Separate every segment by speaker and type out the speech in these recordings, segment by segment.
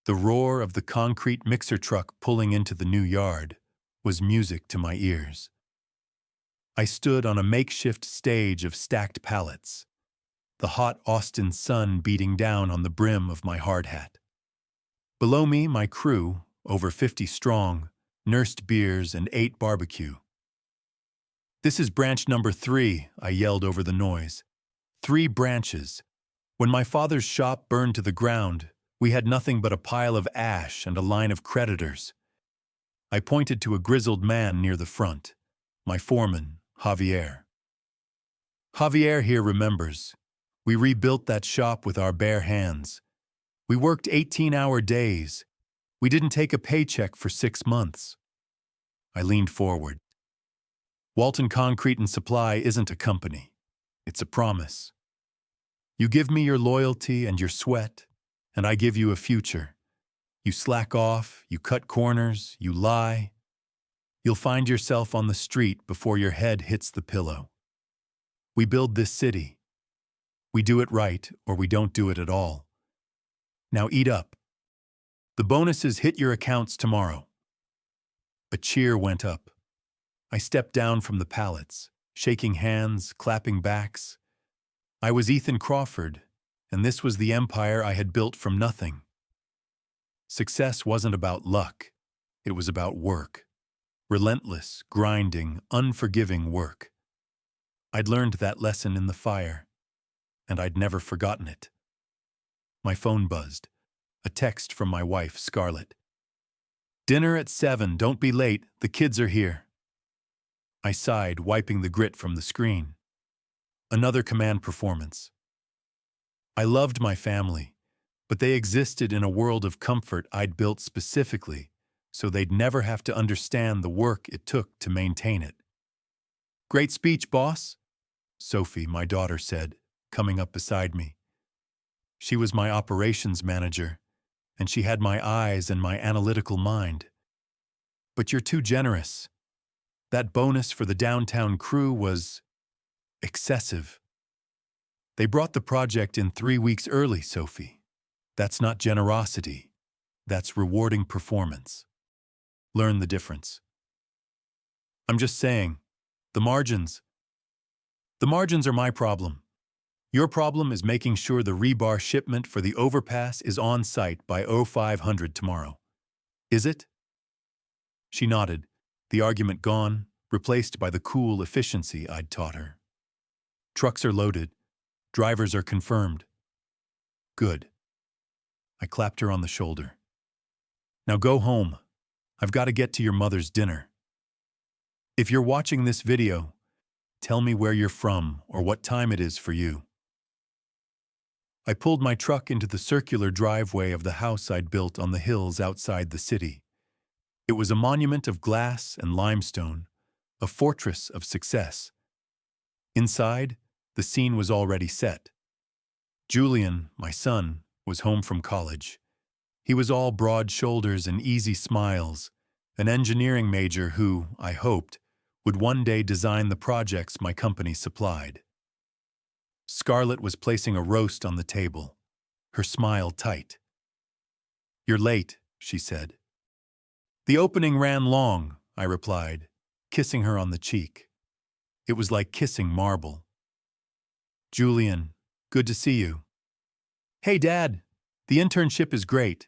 Speaker 1: The roar of the concrete mixer truck pulling into the new yard was music to my ears. I stood on a makeshift stage of stacked pallets, the hot Austin sun beating down on the brim of my hard hat. Below me, my crew, over 50 strong, nursed beers and ate barbecue. "This is branch number 3, I yelled over the noise. 3 branches. When my father's shop burned to the ground, we had nothing but a pile of ash and a line of creditors. I pointed to a grizzled man near the front, my foreman, Javier. Javier here remembers. We rebuilt that shop with our bare hands. We worked 18-hour days. We didn't take a paycheck for 6 months. I leaned forward. Walton Concrete and Supply isn't a company. It's a promise. You give me your loyalty and your sweat, and I give you a future. You slack off, you cut corners, you lie. You'll find yourself on the street before your head hits the pillow. We build this city. We do it right, or we don't do it at all. Now eat up. The bonuses hit your accounts tomorrow." A cheer went up. I stepped down from the pallets, shaking hands, clapping backs. I was Ethan Crawford, and this was the empire I had built from nothing. Success wasn't about luck. It was about work. Relentless, grinding, unforgiving work. I'd learned that lesson in the fire, and I'd never forgotten it. My phone buzzed. A text from my wife, Scarlett. "Dinner at 7, don't be late, the kids are here." I sighed, wiping the grit from the screen. Another command performance. I loved my family, but they existed in a world of comfort I'd built specifically so they'd never have to understand the work it took to maintain it. "Great speech, boss," Sophie, my daughter, said, coming up beside me. She was my operations manager, and she had my eyes and my analytical mind. "But you're too generous. That bonus for the downtown crew was excessive. They brought the project in 3 weeks early, Sophie. That's not generosity. That's rewarding performance. Learn the difference." "I'm just saying, the margins are my problem. Your problem is making sure the rebar shipment for the overpass is on site by 0500 tomorrow. Is it?" She nodded, the argument gone, replaced by the cool efficiency I'd taught her. "Trucks are loaded. Drivers are confirmed." "Good." I clapped her on the shoulder. "Now go home. I've got to get to your mother's dinner. If you're watching this video, tell me where you're from or what time it is for you." I pulled my truck into the circular driveway of the house I'd built on the hills outside the city. It was a monument of glass and limestone, a fortress of success. Inside, the scene was already set. Julian, my son, was home from college. He was all broad shoulders and easy smiles, an engineering major who, I hoped, would one day design the projects my company supplied. Scarlett was placing a roast on the table, her smile tight. "You're late," she said. "The opening ran long," I replied, kissing her on the cheek. It was like kissing marble. "Julian, good to see you." "Hey, Dad, the internship is great.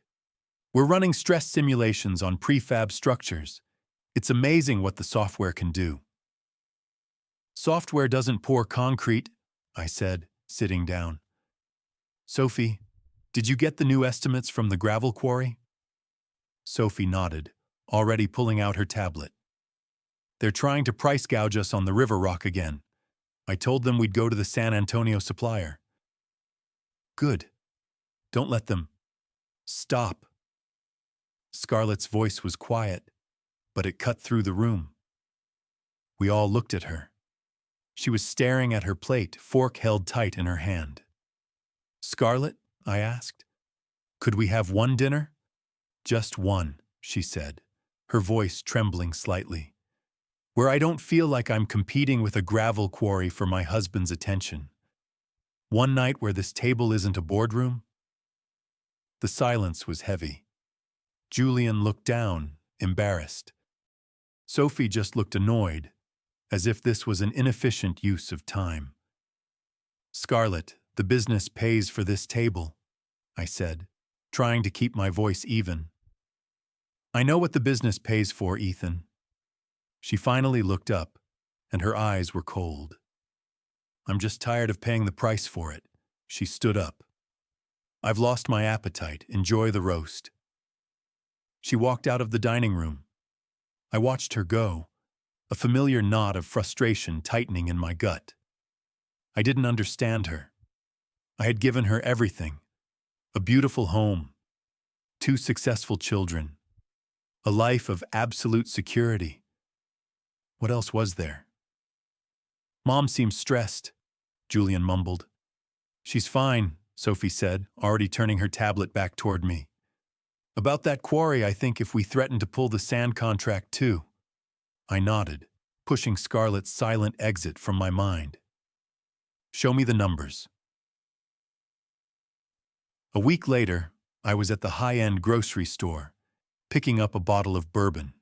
Speaker 1: We're running stress simulations on prefab structures. It's amazing what the software can do." "Software doesn't pour concrete," I said, sitting down. "Sophie, did you get the new estimates from the gravel quarry?" Sophie nodded, already pulling out her tablet. "They're trying to price gouge us on the river rock again. I told them we'd go to the San Antonio supplier." "Good. Don't let them." "Stop." Scarlett's voice was quiet, but it cut through the room. We all looked at her. She was staring at her plate, fork held tight in her hand. "Scarlett," I asked, "could we have one dinner?" "Just one," she said, her voice trembling slightly. "Where I don't feel like I'm competing with a gravel quarry for my husband's attention. One night where this table isn't a boardroom." The silence was heavy. Julian looked down, embarrassed. Sophie just looked annoyed, as if this was an inefficient use of time. Scarlett, the business pays for this table, I said, trying to keep my voice even. I know what the business pays for, Ethan. She finally looked up, and her eyes were cold. I'm just tired of paying the price for it. She stood up. I've lost my appetite. Enjoy the roast. She walked out of the dining room. I watched her go, a familiar knot of frustration tightening in my gut. I didn't understand her. I had given her everything. A beautiful home, 2 successful children, a life of absolute security. What else was there? Mom seems stressed, Julian mumbled. She's fine, Sophie said, already turning her tablet back toward me. About that quarry, I think if we threaten to pull the sand contract too. I nodded, pushing Scarlett's silent exit from my mind. Show me the numbers. A week later, I was at the high-end grocery store, picking up a bottle of bourbon.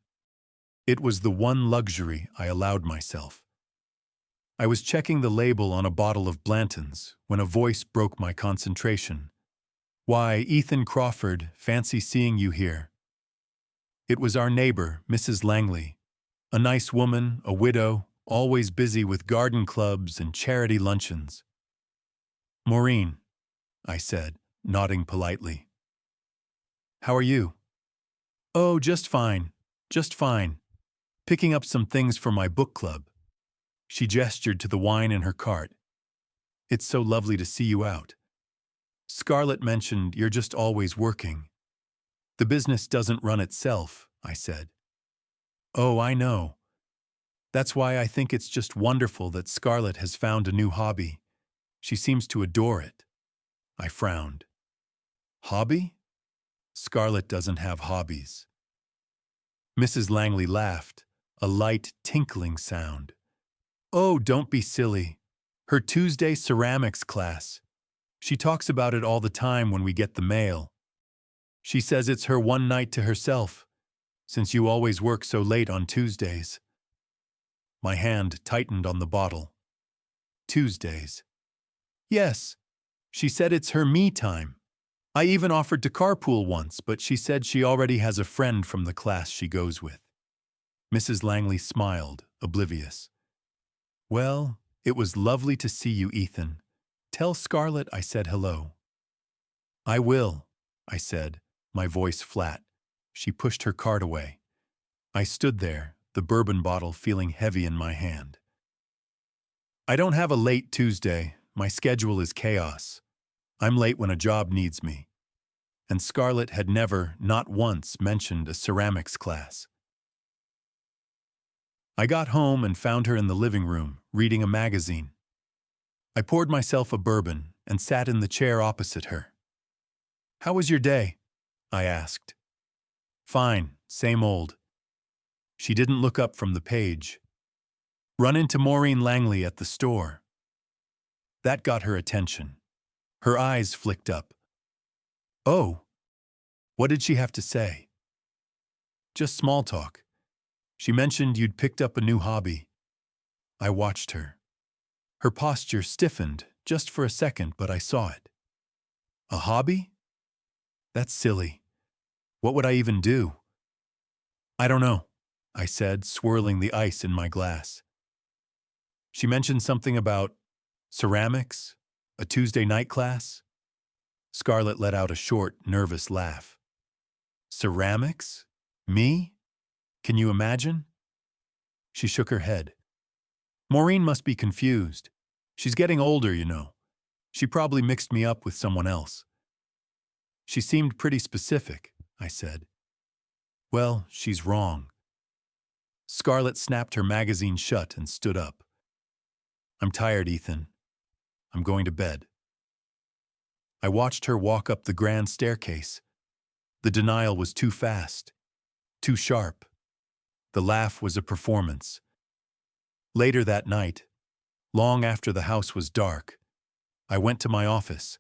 Speaker 1: It was the one luxury I allowed myself. I was checking the label on a bottle of Blanton's when a voice broke my concentration. Why, Ethan Crawford, fancy seeing you here. It was our neighbor, Mrs. Langley, a nice woman, a widow, always busy with garden clubs and charity luncheons. Maureen, I said, nodding politely. How are you? Oh, just fine, just fine. Picking up some things for my book club. She gestured to the wine in her cart. It's so lovely to see you out. Scarlett mentioned you're just always working. The business doesn't run itself, I said. Oh, I know. That's why I think it's just wonderful that Scarlett has found a new hobby. She seems to adore it. I frowned. Hobby? Scarlett doesn't have hobbies. Mrs. Langley laughed, a light, tinkling sound. Oh, don't be silly. Her Tuesday ceramics class. She talks about it all the time when we get the mail. She says it's her one night to herself, since you always work so late on Tuesdays. My hand tightened on the bottle. Tuesdays. Yes, she said it's her me time. I even offered to carpool once, but she said she already has a friend from the class she goes with. Mrs. Langley smiled, oblivious. Well, it was lovely to see you, Ethan. Tell Scarlett I said hello. I will, I said, my voice flat. She pushed her cart away. I stood there, the bourbon bottle feeling heavy in my hand. I don't have a late Tuesday. My schedule is chaos. I'm late when a job needs me. And Scarlett had never, not once, mentioned a ceramics class. I got home and found her in the living room, reading a magazine. I poured myself a bourbon and sat in the chair opposite her. How was your day? I asked. Fine, same old. She didn't look up from the page. Run into Maureen Langley at the store. That got her attention. Her eyes flicked up. Oh, what did she have to say? Just small talk. She mentioned you'd picked up a new hobby. I watched her. Her posture stiffened just for a second, but I saw it. A hobby? That's silly. What would I even do? I don't know, I said, swirling the ice in my glass. She mentioned something about ceramics, a Tuesday night class. Scarlett let out a short, nervous laugh. Ceramics? Me? Can you imagine? She shook her head. Maureen must be confused. She's getting older, you know. She probably mixed me up with someone else. She seemed pretty specific, I said. Well, she's wrong. Scarlett snapped her magazine shut and stood up. I'm tired, Ethan. I'm going to bed. I watched her walk up the grand staircase. The denial was too fast, too sharp. The laugh was a performance. Later that night, long after the house was dark, I went to my office.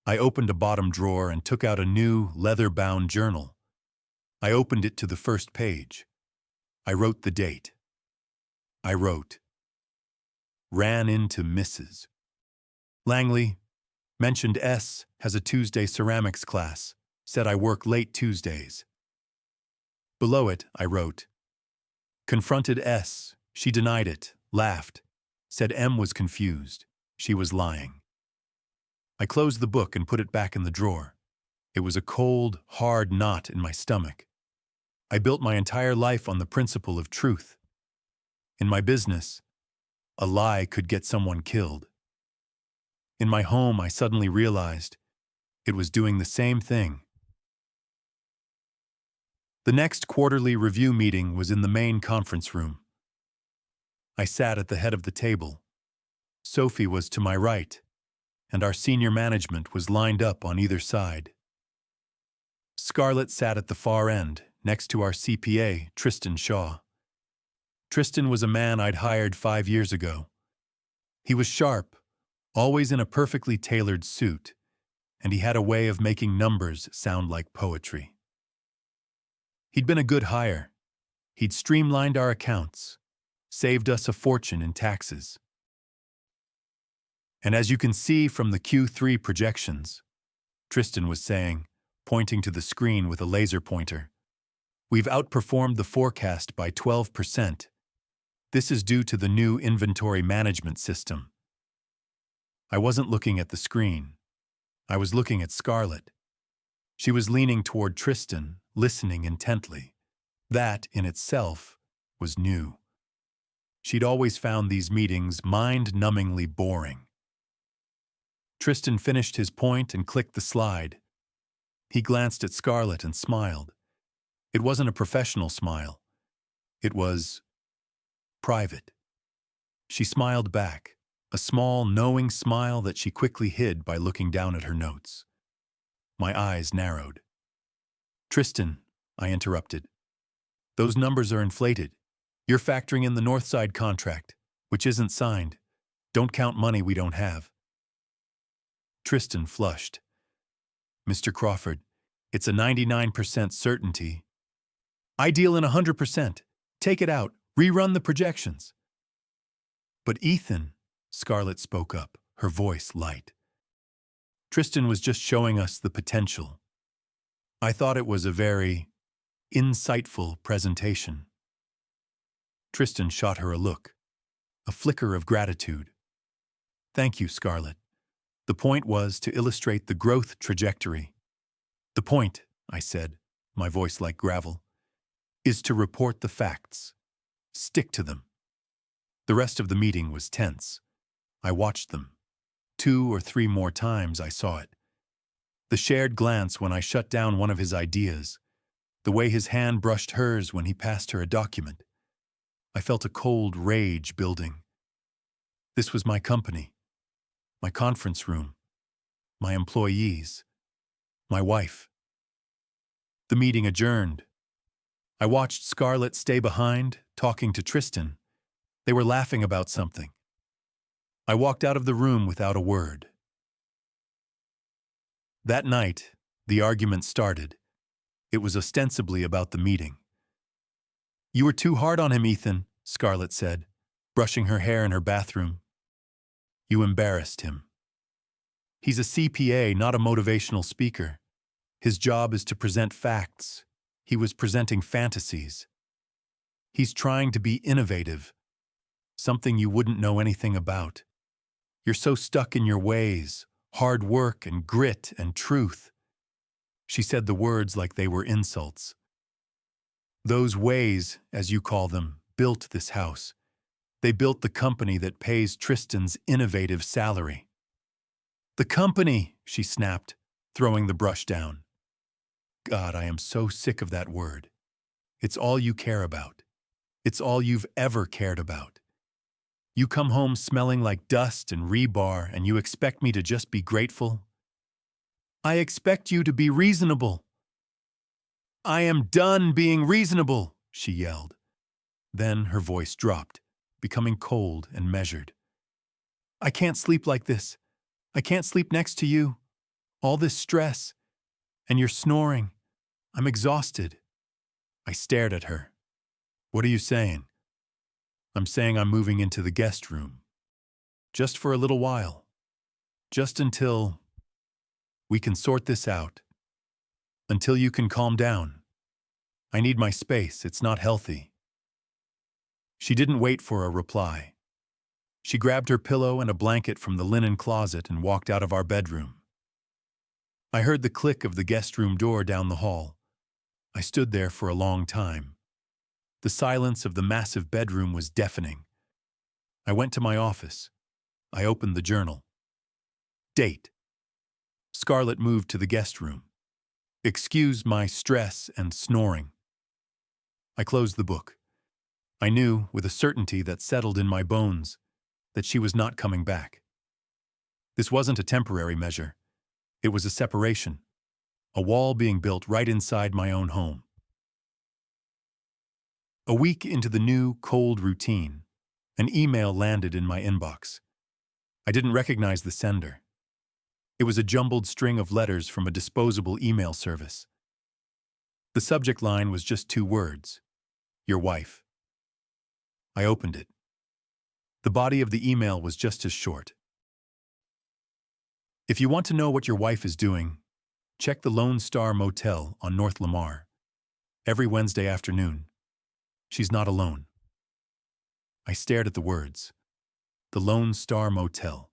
Speaker 1: I opened a bottom drawer and took out a new, leather-bound journal, I opened it to the first page. I wrote the date. I wrote, ran into Mrs. Langley, mentioned S has a Tuesday ceramics class, said I work late Tuesdays. Below it, I wrote, confronted S, she denied it, laughed, said M was confused, she was lying. I closed the book and put it back in the drawer. It was a cold, hard knot in my stomach. I built my entire life on the principle of truth. In my business, a lie could get someone killed. In my home, I suddenly realized it was doing the same thing. The next quarterly review meeting was in the main conference room. I sat at the head of the table. Sophie was to my right, and our senior management was lined up on either side. Scarlett sat at the far end, next to our CPA, Tristan Shaw. Tristan was a man I'd hired 5 years ago. He was sharp, always in a perfectly tailored suit, and he had a way of making numbers sound like poetry. He'd been a good hire. He'd streamlined our accounts, saved us a fortune in taxes. And as you can see from the Q3 projections, Tristan was saying, pointing to the screen with a laser pointer, we've outperformed the forecast by 12%. This is due to the new inventory management system. I wasn't looking at the screen. I was looking at Scarlett. She was leaning toward Tristan, listening intently. That, in itself, was new. She'd always found these meetings mind-numbingly boring. Tristan finished his point and clicked the slide. He glanced at Scarlett and smiled. It wasn't a professional smile. It was private. She smiled back, a small, knowing smile that she quickly hid by looking down at her notes. My eyes narrowed. Tristan, I interrupted. Those numbers are inflated. You're factoring in the Northside contract, which isn't signed. Don't count money we don't have. Tristan flushed. Mr. Crawford, it's a 99% certainty. I deal in 100%. Take it out. Rerun the projections. But Ethan, Scarlett spoke up, her voice light. Tristan was just showing us the potential. I thought it was a very insightful presentation. Tristan shot her a look, a flicker of gratitude. Thank you, Scarlett. The point was to illustrate the growth trajectory. The point, I said, my voice like gravel, is to report the facts. Stick to them. The rest of the meeting was tense. I watched them. 2 or 3 more times I saw it. The shared glance when I shut down one of his ideas, the way his hand brushed hers when he passed her a document. I felt a cold rage building. This was my company, my conference room, my employees, my wife. The meeting adjourned. I watched Scarlett stay behind, talking to Tristan. They were laughing about something. I walked out of the room without a word. That night, the argument started. It was ostensibly about the meeting. You were too hard on him, Ethan, Scarlett said, brushing her hair in her bathroom. You embarrassed him. He's a CPA, not a motivational speaker. His job is to present facts. He was presenting fantasies. He's trying to be innovative, something you wouldn't know anything about. You're so stuck in your ways, hard work and grit and truth. She said the words like they were insults. Those ways, as you call them, built this house. They built the company that pays Tristan's innovative salary. The company, she snapped, throwing the brush down. God, I am so sick of that word. It's all you care about. It's all you've ever cared about. You come home smelling like dust and rebar, and you expect me to just be grateful? I expect you to be reasonable. I am done being reasonable, she yelled. Then her voice dropped, becoming cold and measured. I can't sleep like this. I can't sleep next to you. All this stress. And you're snoring. I'm exhausted. I stared at her. What are you saying? I'm saying I'm moving into the guest room. Just for a little while. Just until we can sort this out. Until you can calm down. I need my space. It's not healthy. She didn't wait for a reply. She grabbed her pillow and a blanket from the linen closet and walked out of our bedroom. I heard the click of the guest room door down the hall. I stood there for a long time. The silence of the massive bedroom was deafening. I went to my office. I opened the journal. Date. Scarlett moved to the guest room. Excuse my stress and snoring. I closed the book. I knew, with a certainty that settled in my bones, that she was not coming back. This wasn't a temporary measure. It was a separation, a wall being built right inside my own home. A week into the new, cold routine, an email landed in my inbox. I didn't recognize the sender. It was a jumbled string of letters from a disposable email service. The subject line was just 2 words: your wife. I opened it. The body of the email was just as short. If you want to know what your wife is doing, check the Lone Star Motel on North Lamar. Every Wednesday afternoon. She's not alone. I stared at the words. The Lone Star Motel.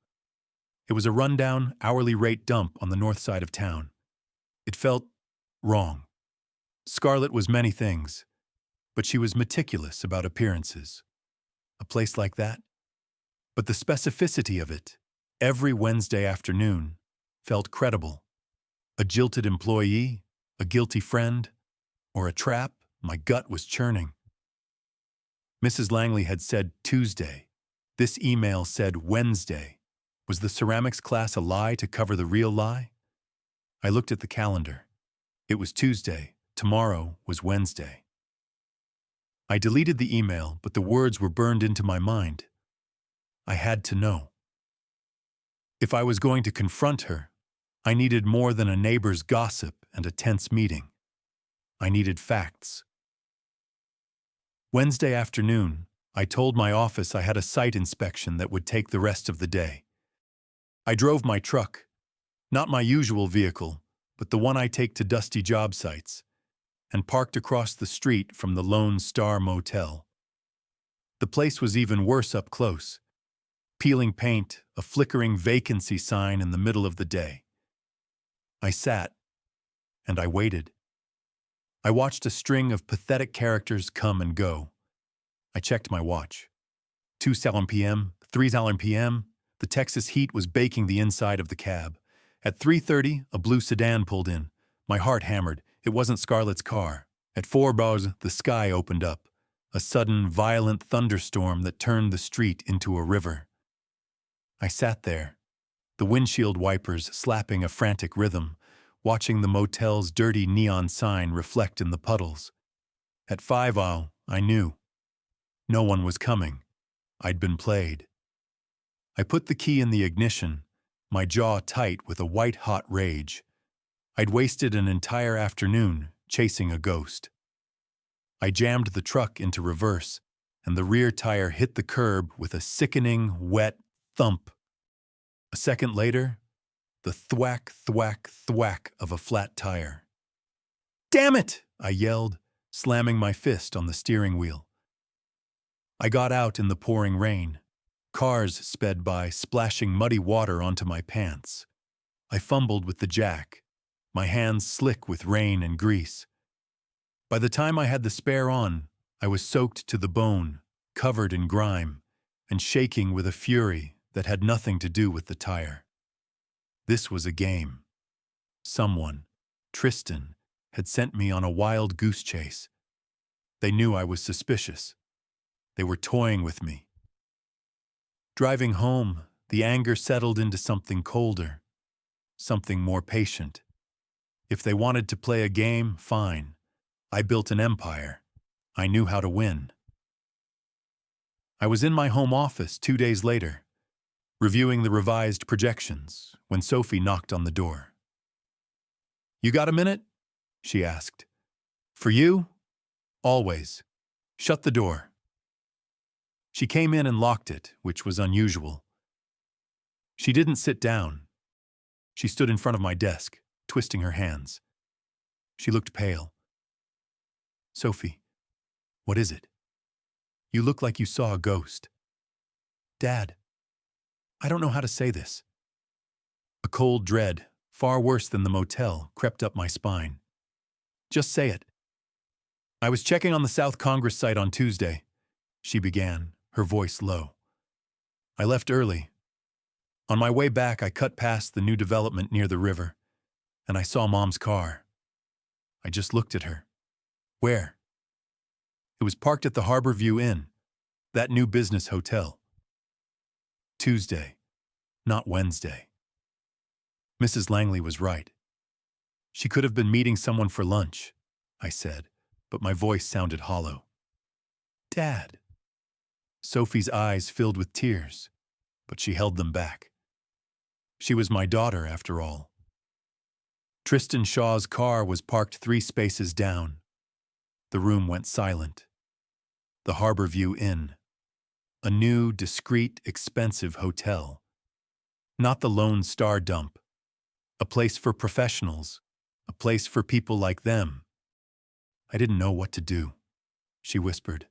Speaker 1: It was a rundown, hourly rate dump on the north side of town. It felt wrong. Scarlett was many things, but she was meticulous about appearances. A place like that? But the specificity of it, every Wednesday afternoon, felt credible. A jilted employee, a guilty friend, or a trap? My gut was churning. Mrs. Langley had said Tuesday. This email said Wednesday. Was the ceramics class a lie to cover the real lie? I looked at the calendar. It was Tuesday. Tomorrow was Wednesday. I deleted the email, but the words were burned into my mind. I had to know. If I was going to confront her, I needed more than a neighbor's gossip and a tense meeting. I needed facts. Wednesday afternoon, I told my office I had a site inspection that would take the rest of the day. I drove my truck, not my usual vehicle, but the one I take to dusty job sites, and parked across the street from the Lone Star Motel. The place was even worse up close. Peeling paint, a flickering vacancy sign in the middle of the day. I sat, and I waited. I watched a string of pathetic characters come and go. I checked my watch. 2 p.m., 3 p.m., the Texas heat was baking the inside of the cab. At 3:30, a blue sedan pulled in. My heart hammered. It wasn't Scarlett's car. At 4 bars, the sky opened up. A sudden, violent thunderstorm that turned the street into a river. I sat there, the windshield wipers slapping a frantic rhythm, watching the motel's dirty neon sign reflect in the puddles. At 5, I knew. No one was coming. I'd been played. I put the key in the ignition, my jaw tight with a white-hot rage. I'd wasted an entire afternoon chasing a ghost. I jammed the truck into reverse, and the rear tire hit the curb with a sickening, wet thump. A second later, the thwack, thwack, thwack of a flat tire. "Damn it!" I yelled, slamming my fist on the steering wheel. I got out in the pouring rain. Cars sped by, splashing muddy water onto my pants. I fumbled with the jack, my hands slick with rain and grease. By the time I had the spare on, I was soaked to the bone, covered in grime, and shaking with a fury that had nothing to do with the tire. This was a game. Someone, Tristan, had sent me on a wild goose chase. They knew I was suspicious. They were toying with me. Driving home, the anger settled into something colder, something more patient. If they wanted to play a game, fine. I built an empire. I knew how to win. I was in my home office 2 days later, reviewing the revised projections, when Sophie knocked on the door. "You got a minute?" she asked. "For you?" Always. Shut the door. She came in and locked it, which was unusual. She didn't sit down. She stood in front of my desk, twisting her hands. She looked pale. Sophie, what is it? You look like you saw a ghost. Dad, I don't know how to say this. A cold dread, far worse than the motel, crept up my spine. Just say it. I was checking on the South Congress site on Tuesday, she began, her voice low. I left early. On my way back, I cut past the new development near the river, and I saw Mom's car. I just looked at her. Where? It was parked at the Harborview Inn, that new business hotel. Tuesday, not Wednesday. Mrs. Langley was right. She could have been meeting someone for lunch, I said, but my voice sounded hollow. Dad. Sophie's eyes filled with tears, but she held them back. She was my daughter, after all. Tristan Shaw's car was parked 3 spaces down. The room went silent. The Harborview Inn. A new, discreet, expensive hotel. Not the Lone Star dump. A place for professionals. A place for people like them. I didn't know what to do. She whispered.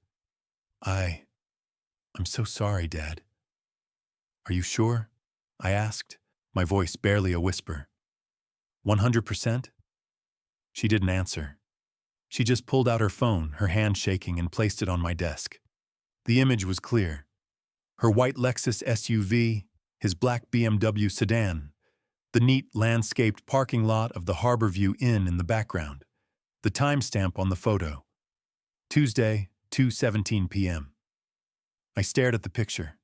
Speaker 1: I'm so sorry, Dad. Are you sure? I asked, my voice barely a whisper. 100%? She didn't answer. She just pulled out her phone, her hand shaking, and placed it on my desk. The image was clear. Her white Lexus SUV, his black BMW sedan, the neat landscaped parking lot of the Harborview Inn in the background, the timestamp on the photo. Tuesday, 2:17 p.m. I stared at the picture.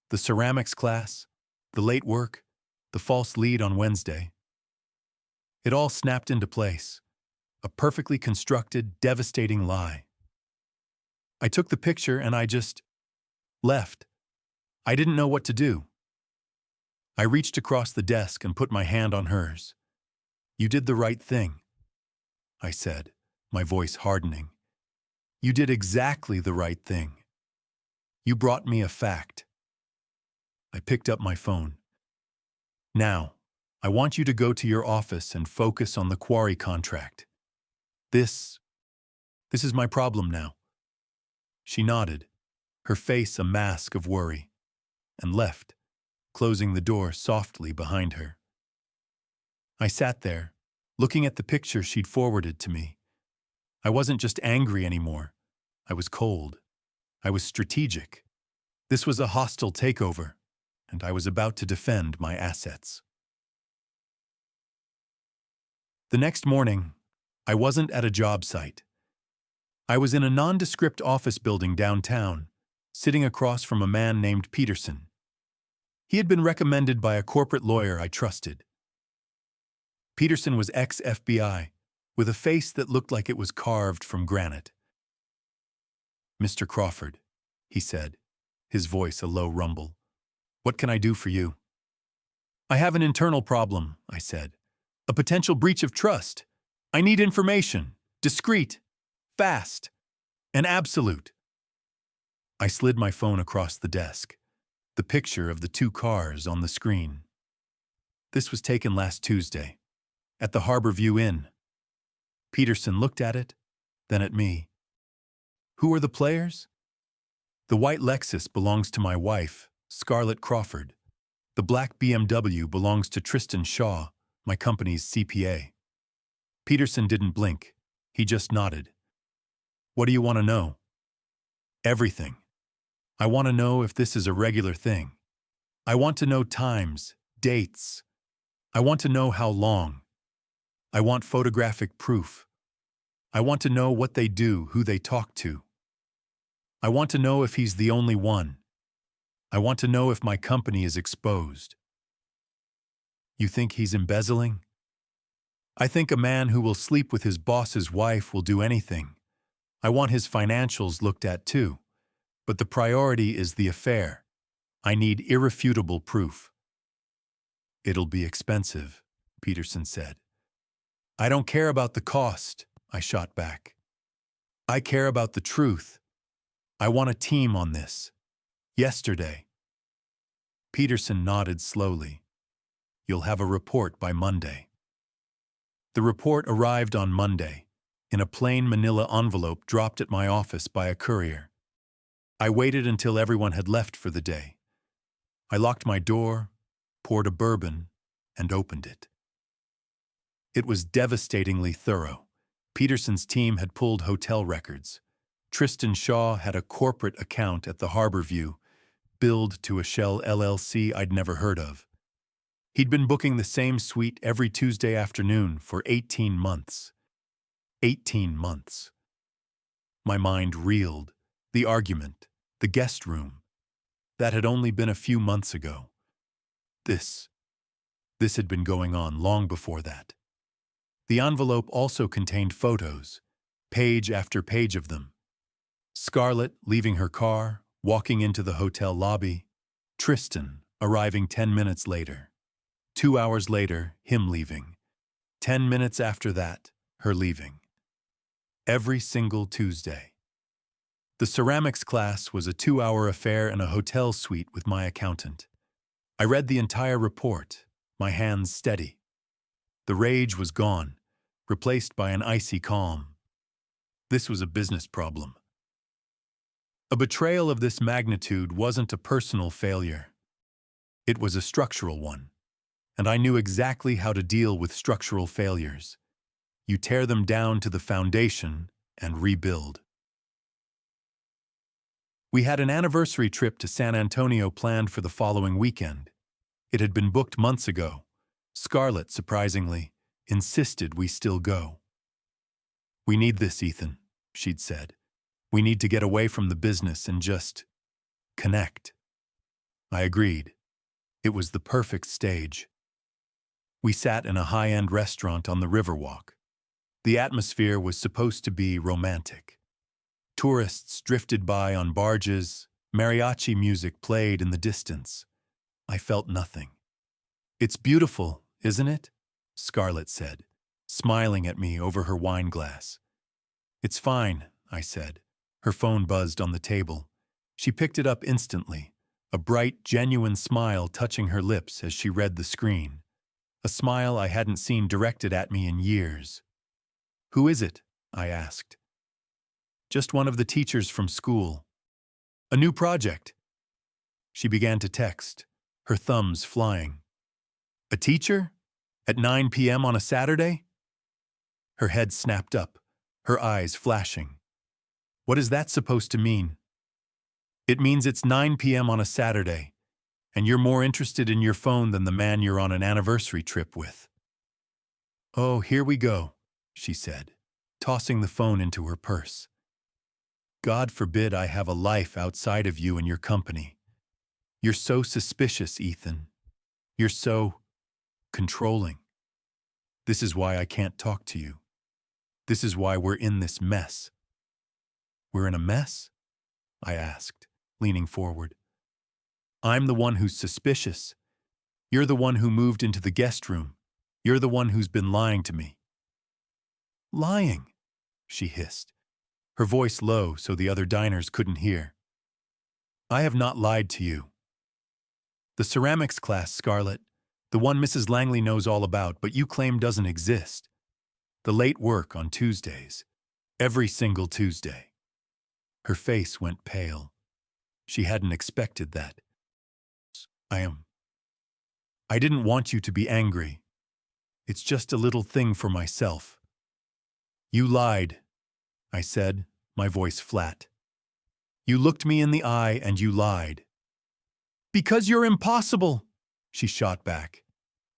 Speaker 1: The ceramics class, the late work, the false lead on Wednesday. It all snapped into place. A perfectly constructed, devastating lie. I took the picture and I just left. I didn't know what to do. I reached across the desk and put my hand on hers. You did the right thing, I said, my voice hardening. You did exactly the right thing. You brought me a fact. I picked up my phone. Now, I want you to go to your office and focus on the quarry contract. This is my problem now. She nodded, her face a mask of worry, and left, closing the door softly behind her. I sat there, looking at the picture she'd forwarded to me. I wasn't just angry anymore. I was cold. I was strategic. This was a hostile takeover, and I was about to defend my assets. The next morning, I wasn't at a job site. I was in a nondescript office building downtown, sitting across from a man named Peterson. He had been recommended by a corporate lawyer I trusted. Peterson was ex-FBI, with a face that looked like it was carved from granite. Mr. Crawford, he said, his voice a low rumble. What can I do for you? I have an internal problem, I said. A potential breach of trust. I need information. Discreet. Fast. And absolute. I slid my phone across the desk. The picture of the 2 cars on the screen. This was taken last Tuesday, at the Harborview Inn. Peterson looked at it, then at me. Who are the players? The white Lexus belongs to my wife, Scarlett Crawford. The black BMW belongs to Tristan Shaw, my company's CPA. Peterson didn't blink. He just nodded. What do you want to know? Everything. I want to know if this is a regular thing. I want to know times, dates. I want to know how long. I want photographic proof. I want to know what they do, who they talk to. I want to know if he's the only one. I want to know if my company is exposed. You think he's embezzling? I think a man who will sleep with his boss's wife will do anything. I want his financials looked at too. But the priority is the affair. I need irrefutable proof. It'll be expensive, Peterson said. I don't care about the cost, I shot back. I care about the truth. I want a team on this. Yesterday. Peterson nodded slowly. You'll have a report by Monday. The report arrived on Monday, in a plain manila envelope dropped at my office by a courier. I waited until everyone had left for the day. I locked my door, poured a bourbon, and opened it. It was devastatingly thorough. Peterson's team had pulled hotel records. Tristan Shaw had a corporate account at the Harborview, billed to a Shell LLC I'd never heard of. He'd been booking the same suite every Tuesday afternoon for 18 months. 18 months. My mind reeled. The argument, the guest room. That had only been a few months ago. This had been going on long before that. The envelope also contained photos, page after page of them. Scarlett leaving her car, walking into the hotel lobby. Tristan arriving 10 minutes later. 2 hours later, him leaving. 10 minutes after that, her leaving. Every single Tuesday. The ceramics class was a 2-hour affair in a hotel suite with my accountant. I read the entire report, my hands steady. The rage was gone, replaced by an icy calm. This was a business problem. A betrayal of this magnitude wasn't a personal failure. It was a structural one, and I knew exactly how to deal with structural failures. You tear them down to the foundation and rebuild. We had an anniversary trip to San Antonio planned for the following weekend. It had been booked months ago. Scarlett, surprisingly, insisted we still go. We need this, Ethan, she'd said. We need to get away from the business and just connect. I agreed. It was the perfect stage. We sat in a high-end restaurant on the Riverwalk. The atmosphere was supposed to be romantic. Tourists drifted by on barges, mariachi music played in the distance. I felt nothing. It's beautiful, isn't it? Scarlett said, smiling at me over her wine glass. It's fine, I said. Her phone buzzed on the table. She picked it up instantly, a bright, genuine smile touching her lips as she read the screen. A smile I hadn't seen directed at me in years. Who is it? I asked. Just one of the teachers from school. A new project. She began to text, her thumbs flying. A teacher? At 9 p.m. on a Saturday? Her head snapped up, her eyes flashing. What is that supposed to mean? It means it's 9 p.m. on a Saturday, and you're more interested in your phone than the man you're on an anniversary trip with. Oh, here we go, she said, tossing the phone into her purse. God forbid I have a life outside of you and your company. You're so suspicious, Ethan. You're so controlling. This is why I can't talk to you. This is why we're in this mess. We're in a mess? I asked, leaning forward. I'm the one who's suspicious. You're the one who moved into the guest room. You're the one who's been lying to me. Lying, she hissed, her voice low so the other diners couldn't hear. I have not lied to you. The ceramics class, Scarlett, the one Mrs. Langley knows all about, but you claim doesn't exist. The late work on Tuesdays. Every single Tuesday. Her face went pale. She hadn't expected that. I didn't want you to be angry. It's just a little thing for myself. You lied, I said, my voice flat. You looked me in the eye and you lied. Because you're impossible, she shot back.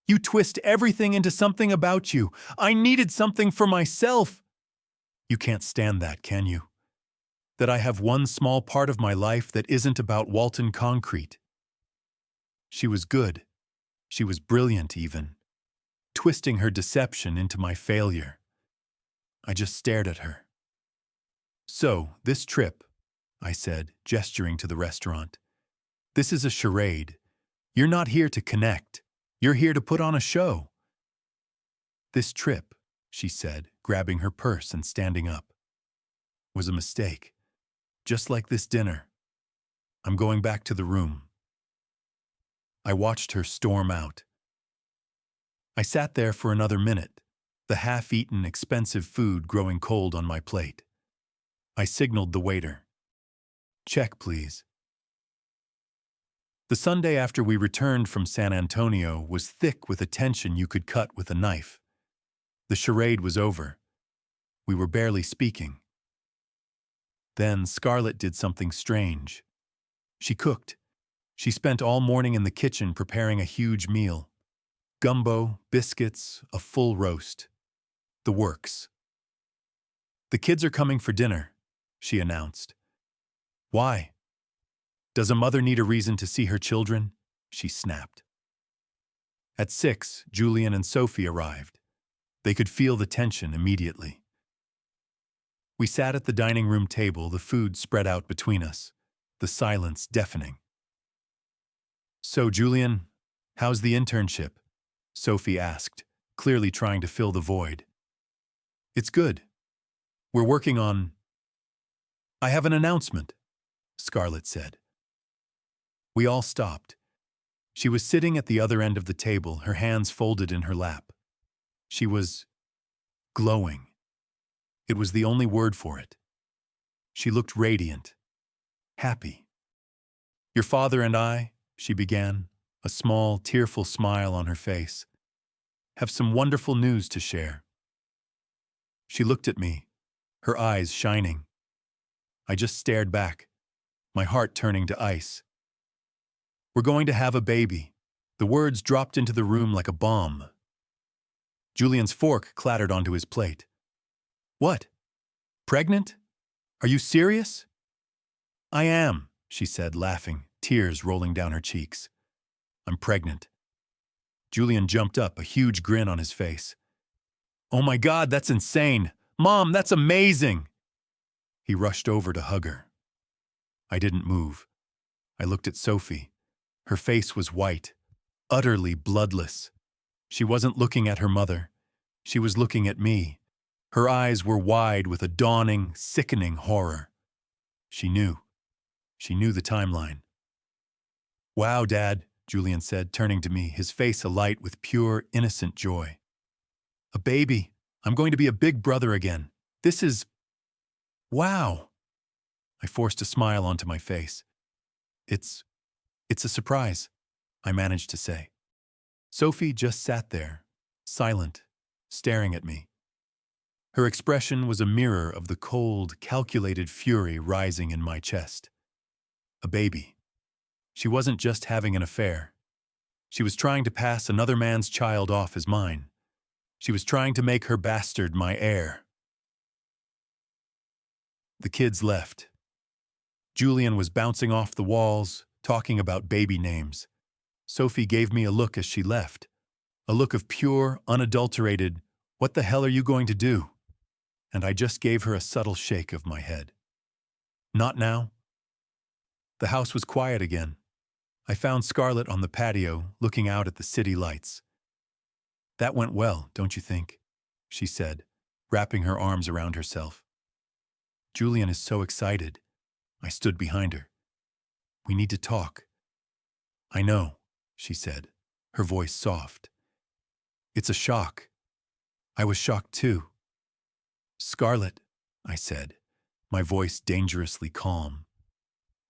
Speaker 1: You twist everything into something about you. I needed something for myself. You can't stand that, can you? That I have one small part of my life that isn't about Walton Concrete. She was good. She was brilliant even, twisting her deception into my failure. I just stared at her. So, this trip, I said, gesturing to the restaurant. This is a charade. You're not here to connect. You're here to put on a show. This trip, she said, grabbing her purse and standing up. was a mistake. Just like this dinner. I'm going back to the room. I watched her storm out. I sat there for another minute, the half-eaten, expensive food growing cold on my plate. I signaled the waiter. "Check, please." The Sunday after we returned from San Antonio was thick with a tension you could cut with a knife. The charade was over. We were barely speaking. Then Scarlett did something strange. She cooked. She spent all morning in the kitchen preparing a huge meal. Gumbo, biscuits, a full roast. The works. "The kids are coming for dinner," she announced. "Why? Does a mother need a reason to see her children?" she snapped. At 6, Julian and Sophie arrived. They could feel the tension immediately. We sat at the dining room table, the food spread out between us, the silence deafening. "So, Julian, how's the internship?" Sophie asked, clearly trying to fill the void. "It's good. We're working on—" "I have an announcement," Scarlett said. We all stopped. She was sitting at the other end of the table, her hands folded in her lap. She was glowing. It was the only word for it. She looked radiant, happy. "Your father and I," she began, a small, tearful smile on her face, "have some wonderful news to share." She looked at me, her eyes shining. I just stared back, my heart turning to ice. "We're going to have a baby." The words dropped into the room like a bomb. Julian's fork clattered onto his plate. "What? Pregnant? Are you serious?" "I am," she said, laughing, tears rolling down her cheeks. "I'm pregnant." Julian jumped up, a huge grin on his face. "Oh my God, that's insane! Mom, that's amazing!" He rushed over to hug her. I didn't move. I looked at Sophie. Her face was white, utterly bloodless. She wasn't looking at her mother. She was looking at me. Her eyes were wide with a dawning, sickening horror. She knew. She knew the timeline. "Wow, Dad," Julian said, turning to me, his face alight with pure, innocent joy. "A baby. I'm going to be a big brother again. This is... wow." I forced a smile onto my face. It's a surprise," I managed to say. Sophie just sat there, silent, staring at me. Her expression was a mirror of the cold, calculated fury rising in my chest. A baby. She wasn't just having an affair. She was trying to pass another man's child off as mine. She was trying to make her bastard my heir. The kids left. Julian was bouncing off the walls, talking about baby names. Sophie gave me a look as she left. A look of pure, unadulterated, "What the hell are you going to do?" And I just gave her a subtle shake of my head. Not now. The house was quiet again. I found Scarlett on the patio, looking out at the city lights. "That went well, don't you think?" she said, wrapping her arms around herself. "Julian is so excited." I stood behind her. "We need to talk." "I know," she said, her voice soft. "It's a shock. I was shocked too." "Scarlett," I said, my voice dangerously calm.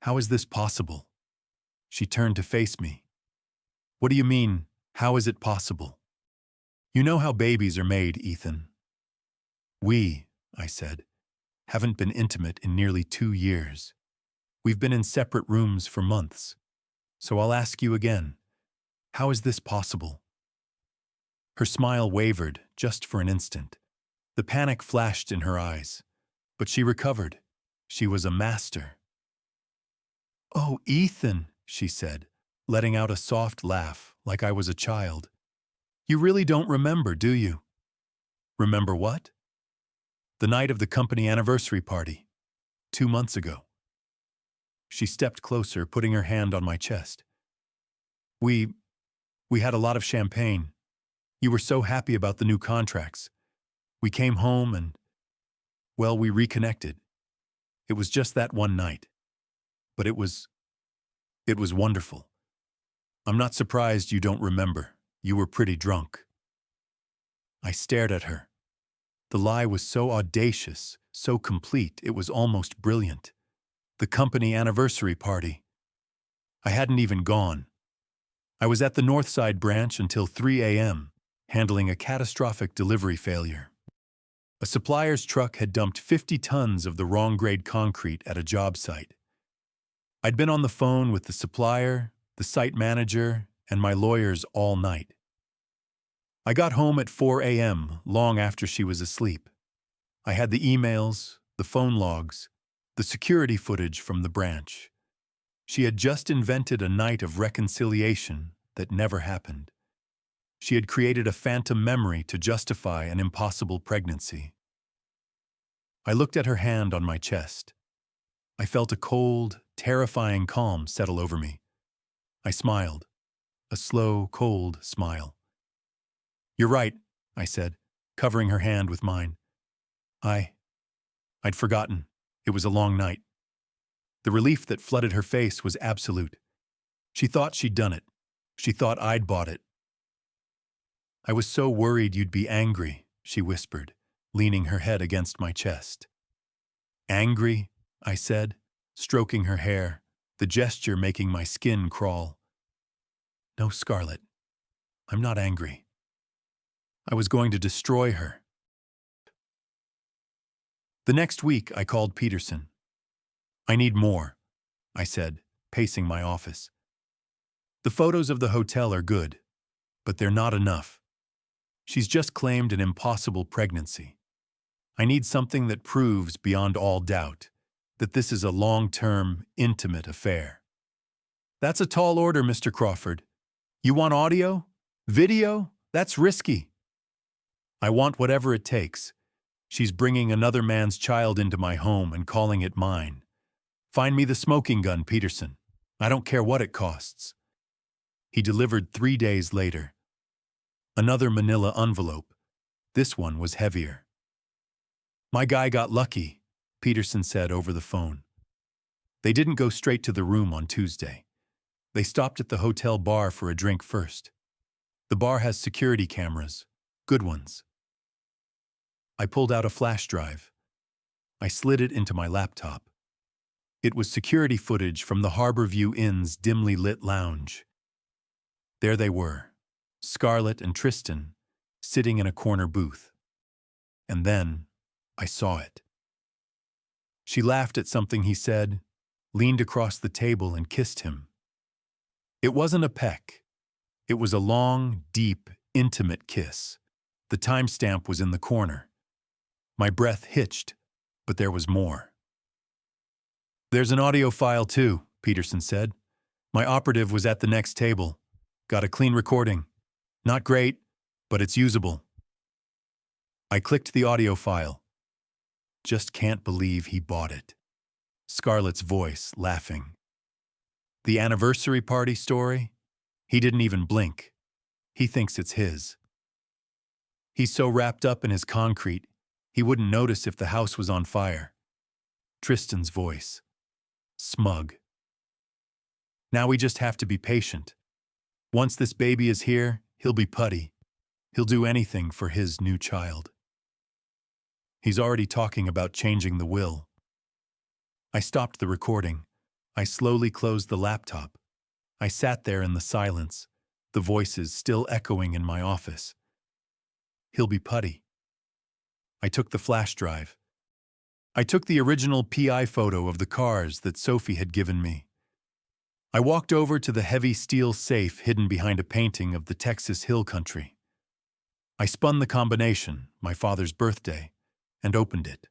Speaker 1: "How is this possible?" She turned to face me. "What do you mean, how is it possible?" "You know how babies are made, Ethan." "We," I said, "haven't been intimate in nearly 2 years. We've been in separate rooms for months. So I'll ask you again, how is this possible?" Her smile wavered just for an instant. The panic flashed in her eyes. But she recovered. She was a master. "Oh, Ethan," she said, letting out a soft laugh like I was a child. "You really don't remember, do you?" "Remember what?" "The night of the company anniversary party, 2 months ago." She stepped closer, putting her hand on my chest. We had a lot of champagne. You were so happy about the new contracts. We came home and, well, we reconnected. It was just that one night. But it was wonderful. I'm not surprised you don't remember. You were pretty drunk. I stared at her. The lie was so audacious, so complete, it was almost brilliant. The company anniversary party. I hadn't even gone. I was at the Northside branch until 3 a.m., handling a catastrophic delivery failure. A supplier's truck had dumped 50 tons of the wrong grade concrete at a job site. I'd been on the phone with the supplier, the site manager, and my lawyers all night. I got home at 4 a.m., long after she was asleep. I had the emails, the phone logs, the security footage from the branch. She had just invented a night of reconciliation that never happened. She had created a phantom memory to justify an impossible pregnancy. I looked at her hand on my chest. I felt a cold, terrifying calm settle over me. I smiled, a slow, cold smile. "You're right," I said, covering her hand with mine. I'd forgotten. It was a long night. The relief that flooded her face was absolute. She thought she'd done it. She thought I'd bought it. "I was so worried you'd be angry," she whispered, leaning her head against my chest. "Angry?" I said, stroking her hair, the gesture making my skin crawl. "No, Scarlett, I'm not angry. I was going to destroy her." The next week, I called Peterson. "I need more," I said, pacing my office. "The photos of the hotel are good, but they're not enough. She's just claimed an impossible pregnancy. I need something that proves beyond all doubt that this is a long-term, intimate affair." "That's a tall order, Mr. Crawford. You want audio? Video? That's risky." "I want whatever it takes. She's bringing another man's child into my home and calling it mine. Find me the smoking gun, Peterson. I don't care what it costs." He delivered 3 days later. Another manila envelope. This one was heavier. "My guy got lucky," Peterson said over the phone. "They didn't go straight to the room on Tuesday. They stopped at the hotel bar for a drink first. The bar has security cameras, good ones." I pulled out a flash drive. I slid it into my laptop. It was security footage from the Harborview Inn's dimly lit lounge. There they were, Scarlett and Tristan, sitting in a corner booth. And then I saw it. She laughed at something he said, leaned across the table and kissed him. It wasn't a peck. It was a long, deep, intimate kiss. The timestamp was in the corner. My breath hitched, but there was more. "There's an audio file too," Peterson said. "My operative was at the next table. Got a clean recording. Not great, but it's usable." I clicked the audio file. "Just can't believe he bought it." Scarlett's voice, laughing. "The anniversary party story? He didn't even blink. He thinks it's his. He's so wrapped up in his concrete, he wouldn't notice if the house was on fire." Tristan's voice, smug. "Now we just have to be patient. Once this baby is here, he'll be putty. He'll do anything for his new child. He's already talking about changing the will." I stopped the recording. I slowly closed the laptop. I sat there in the silence, the voices still echoing in my office. He'll be putty. I took the flash drive. I took the original PI photo of the cars that Sophie had given me. I walked over to the heavy steel safe hidden behind a painting of the Texas Hill Country. I spun the combination, my father's birthday, and opened it.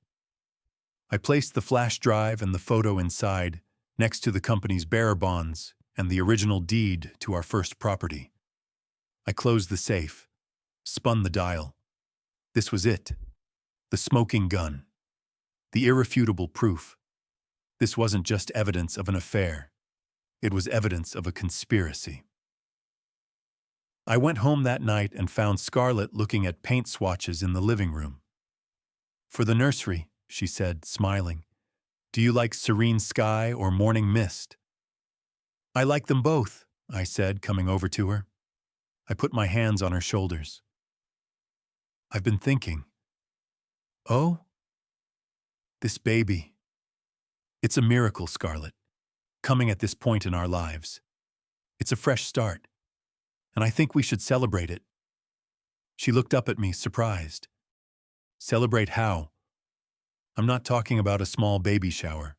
Speaker 1: I placed the flash drive and the photo inside, next to the company's bearer bonds and the original deed to our first property. I closed the safe, spun the dial. This was it. The smoking gun. The irrefutable proof. This wasn't just evidence of an affair. It was evidence of a conspiracy. I went home that night and found Scarlett looking at paint swatches in the living room. "For the nursery," she said, smiling. Do you like serene sky or morning mist? I like them both, I said, coming over to her. I put my hands on her shoulders. I've been thinking. Oh? This baby. It's a miracle, Scarlett, coming at this point in our lives. It's a fresh start, and I think we should celebrate it. She looked up at me, surprised. Celebrate how? I'm not talking about a small baby shower.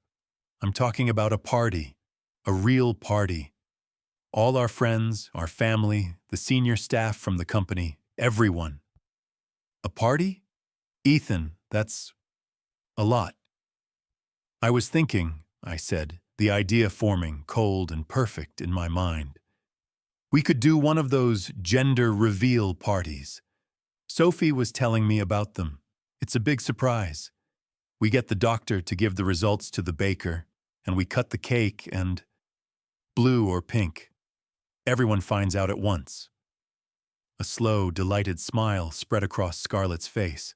Speaker 1: I'm talking about a party, a real party. All our friends, our family, the senior staff from the company, everyone. A party? Ethan, that's a lot. I was thinking, I said, the idea forming, cold and perfect in my mind. We could do one of those gender reveal parties. Sophie was telling me about them. It's a big surprise. We get the doctor to give the results to the baker, and we cut the cake and blue or pink. Everyone finds out at once. A slow, delighted smile spread across Scarlett's face.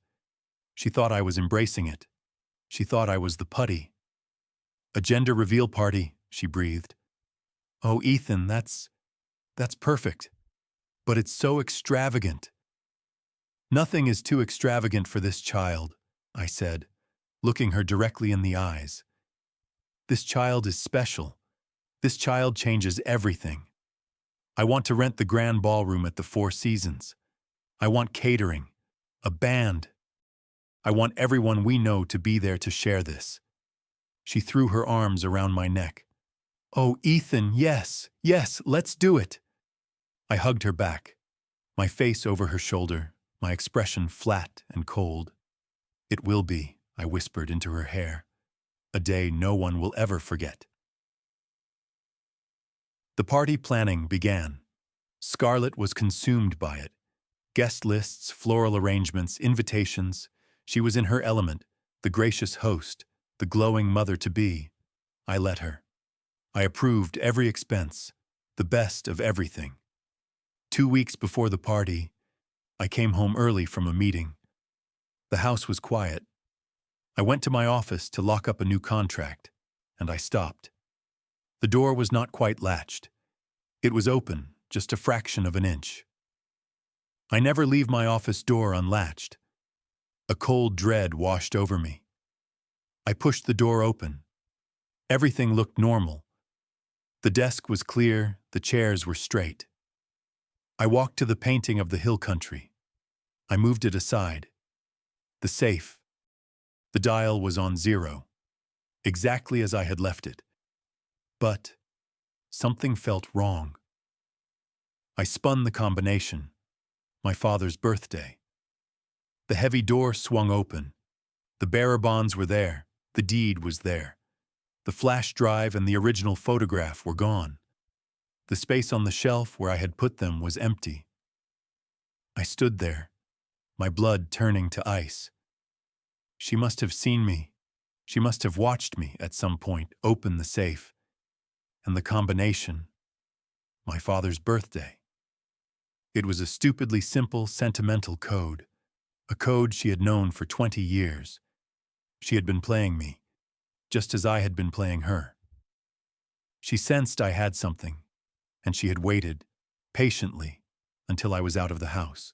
Speaker 1: She thought I was embracing it. She thought I was the putty. A gender reveal party, she breathed. Oh, Ethan, that's perfect. But it's so extravagant. Nothing is too extravagant for this child, I said, looking her directly in the eyes. This child is special. This child changes everything. I want to rent the grand ballroom at the Four Seasons. I want catering, a band. I want everyone we know to be there to share this. She threw her arms around my neck. Oh, Ethan, yes, let's do it. I hugged her back, my face over her shoulder, my expression flat and cold. It will be, I whispered into her hair, a day no one will ever forget. The party planning began. Scarlett was consumed by it. Guest lists, floral arrangements, invitations. She was in her element, the gracious host, the glowing mother-to-be. I let her. I approved every expense, the best of everything. 2 weeks before the party, I came home early from a meeting. The house was quiet. I went to my office to lock up a new contract, and I stopped. The door was not quite latched. It was open, just a fraction of an inch. I never leave my office door unlatched. A cold dread washed over me. I pushed the door open. Everything looked normal. The desk was clear, the chairs were straight. I walked to the painting of the hill country. I moved it aside. The safe. The dial was on 0, exactly as I had left it. But something felt wrong. I spun the combination. My father's birthday. The heavy door swung open. The bearer bonds were there. The deed was there. The flash drive and the original photograph were gone. The space on the shelf where I had put them was empty. I stood there, my blood turning to ice. She must have seen me. She must have watched me at some point open the safe. And the combination, my father's birthday. It was a stupidly simple, sentimental code, a code she had known for 20 years. She had been playing me, just as I had been playing her. She sensed I had something, and she had waited, patiently, until I was out of the house.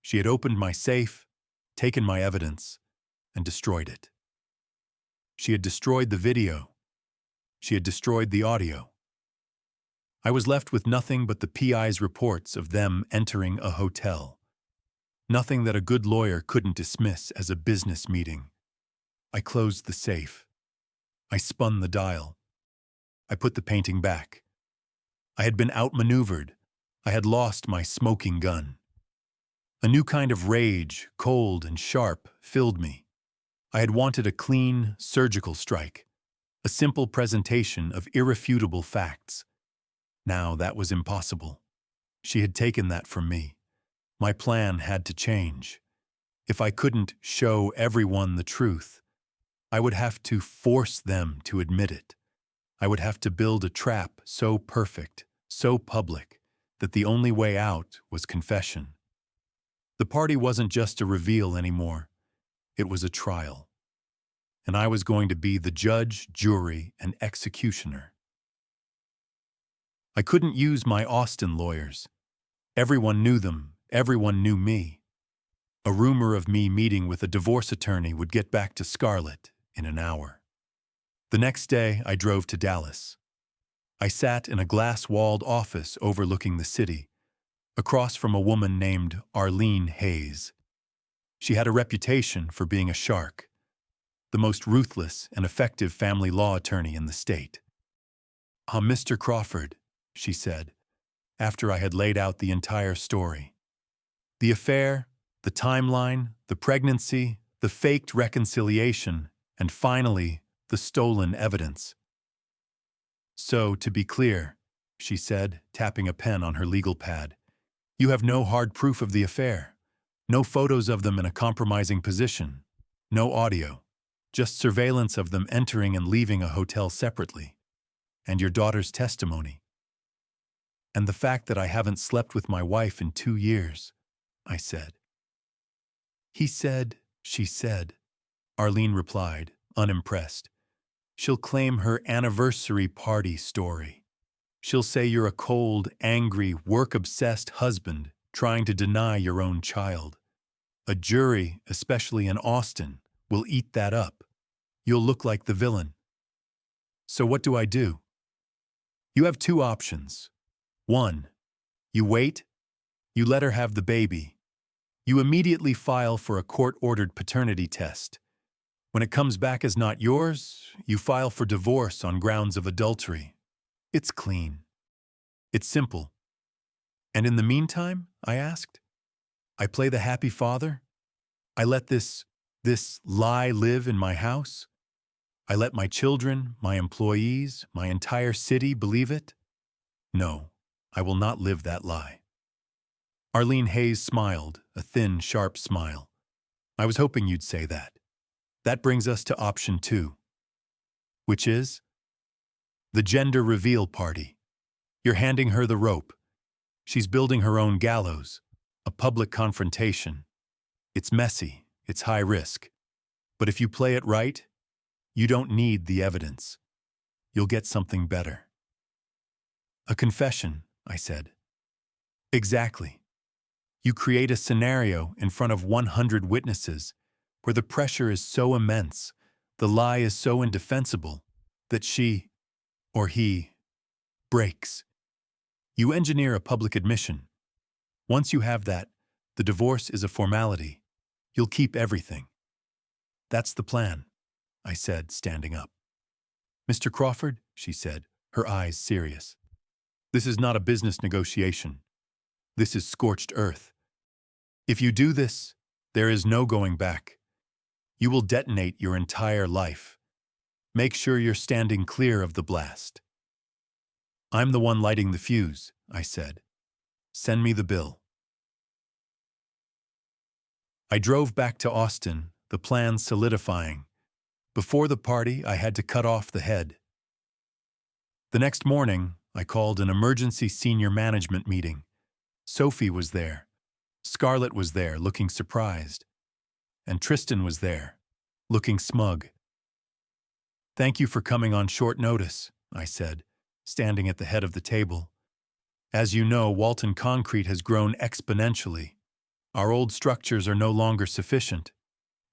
Speaker 1: She had opened my safe, taken my evidence, and destroyed it. She had destroyed the video. She had destroyed the audio. I was left with nothing but the PI's reports of them entering a hotel. Nothing that a good lawyer couldn't dismiss as a business meeting. I closed the safe. I spun the dial. I put the painting back. I had been outmaneuvered. I had lost my smoking gun. A new kind of rage, cold and sharp, filled me. I had wanted a clean, surgical strike, a simple presentation of irrefutable facts. Now that was impossible. She had taken that from me. My plan had to change. If I couldn't show everyone the truth, I would have to force them to admit it. I would have to build a trap so perfect, so public, that the only way out was confession. The party wasn't just a reveal anymore. It was a trial. and I was going to be the judge, jury, and executioner. I couldn't use my Austin lawyers. Everyone knew them, everyone knew me. A rumor of me meeting with a divorce attorney would get back to Scarlett in an hour. The next day, I drove to Dallas. I sat in a glass-walled office overlooking the city, across from a woman named Arlene Hayes. She had a reputation for being a shark, the most ruthless and effective family law attorney in the state. Mr. Crawford," she said, after I had laid out the entire story. The affair, the timeline, the pregnancy, the faked reconciliation, and finally, the stolen evidence. "So, to be clear," she said, tapping a pen on her legal pad, "you have no hard proof of the affair, no photos of them in a compromising position, no audio, just surveillance of them entering and leaving a hotel separately, and your daughter's testimony. And the fact that I haven't slept with my wife in 2 years," I said. "He said, she said," Arlene replied, unimpressed. "She'll claim her anniversary party story. She'll say you're a cold, angry, work-obsessed husband trying to deny your own child. A jury, especially in Austin, will eat that up. You'll look like the villain. So what do I do? You have 2 options. 1. You wait. You let her have the baby. You immediately file for a court-ordered paternity test. When it comes back as not yours, you file for divorce on grounds of adultery. It's clean. It's simple. And in the meantime, I asked, I play the happy father? I let this lie live in my house? I let my children, my employees, my entire city believe it? No, I will not live that lie." Arlene Hayes smiled, a thin, sharp smile. "I was hoping you'd say that. That brings us to option 2. Which is? The gender reveal party. You're handing her the rope. She's building her own gallows, a public confrontation. It's messy, it's high risk. But if you play it right, you don't need the evidence. You'll get something better." "A confession," I said. "Exactly. You create a scenario in front of 100 witnesses where the pressure is so immense, the lie is so indefensible, that she, or he, breaks. You engineer a public admission. Once you have that, the divorce is a formality. You'll keep everything." "That's the plan," I said, standing up. "Mr. Crawford," she said, her eyes serious, "this is not a business negotiation. This is scorched earth. If you do this, there is no going back. You will detonate your entire life. Make sure you're standing clear of the blast." "I'm the one lighting the fuse," I said. "Send me the bill." I drove back to Austin, the plan solidifying. Before the party, I had to cut off the head. The next morning, I called an emergency senior management meeting. Sophie was there. Scarlett was there, looking surprised. And Tristan was there, looking smug. "Thank you for coming on short notice," I said, standing at the head of the table. "As you know, Walton Concrete has grown exponentially. Our old structures are no longer sufficient.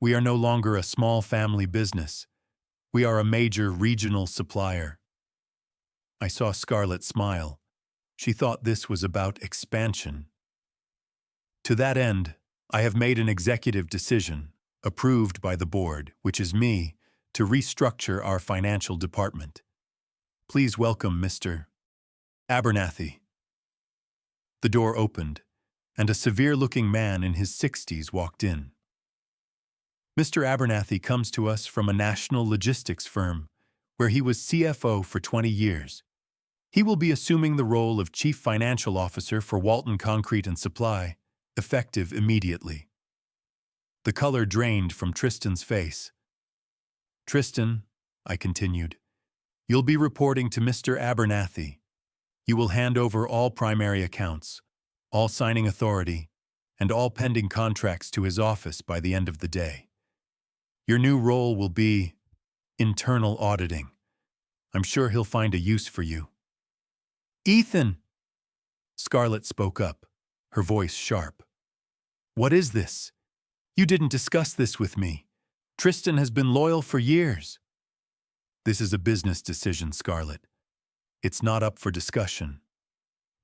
Speaker 1: We are no longer a small family business. We are a major regional supplier." I saw Scarlett smile. She thought this was about expansion. "To that end, I have made an executive decision, approved by the board, which is me, to restructure our financial department. Please welcome Mr. Abernathy." The door opened, and a severe-looking man in his 60s walked in. Mr. Abernathy comes to us from a national logistics firm, where he was CFO for 20 years. He will be assuming the role of Chief Financial Officer for Walton Concrete and Supply, effective immediately. The color drained from Tristan's face. "Tristan," I continued, "you'll be reporting to Mr. Abernathy. You will hand over all primary accounts, all signing authority, and all pending contracts to his office by the end of the day. Your new role will be Internal auditing. I'm sure he'll find a use for you. Ethan! Scarlett spoke up, her voice sharp. What is this? You didn't discuss this with me. Tristan has been loyal for years. This is a business decision, Scarlett. It's not up for discussion.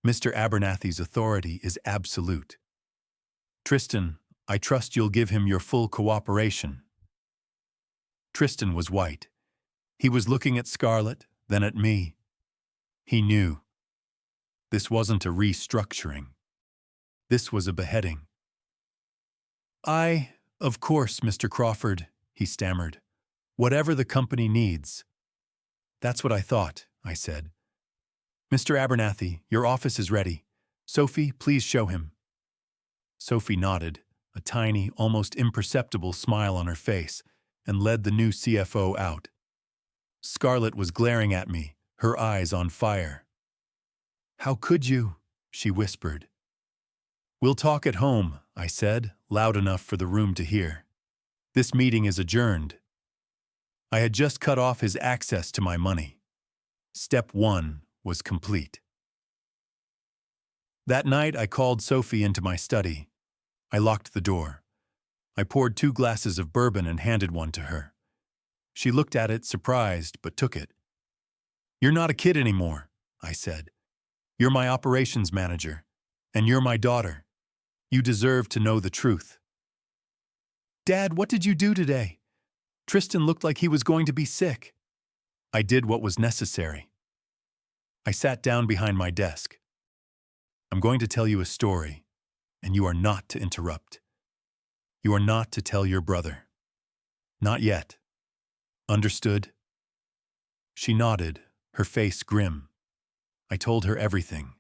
Speaker 1: Mr. Abernathy's authority is absolute. Tristan, I trust you'll give him your full cooperation. Tristan was white. He was looking at Scarlett, then at me. He knew. This wasn't a restructuring. This was a beheading. Of course, Mr. Crawford, he stammered. Whatever the company needs. That's what I thought, I said. Mr. Abernathy, your office is ready. Sophie, please show him. Sophie nodded, a tiny, almost imperceptible smile on her face, and led the new CFO out. Scarlett was glaring at me, her eyes on fire. How could you? She whispered. We'll talk at home, I said, loud enough for the room to hear. This meeting is adjourned. I had just cut off his access to my money. Step 1 was complete. That night, I called Sophie into my study. I locked the door. I poured 2 glasses of bourbon and handed one to her. She looked at it, surprised, but took it. You're not a kid anymore, I said. You're my operations manager, and you're my daughter. You deserve to know the truth. Dad, what did you do today? Tristan looked like he was going to be sick. I did what was necessary. I sat down behind my desk. I'm going to tell you a story, and you are not to interrupt. You are not to tell your brother. Not yet. Understood? She nodded, her face grim. I told her everything.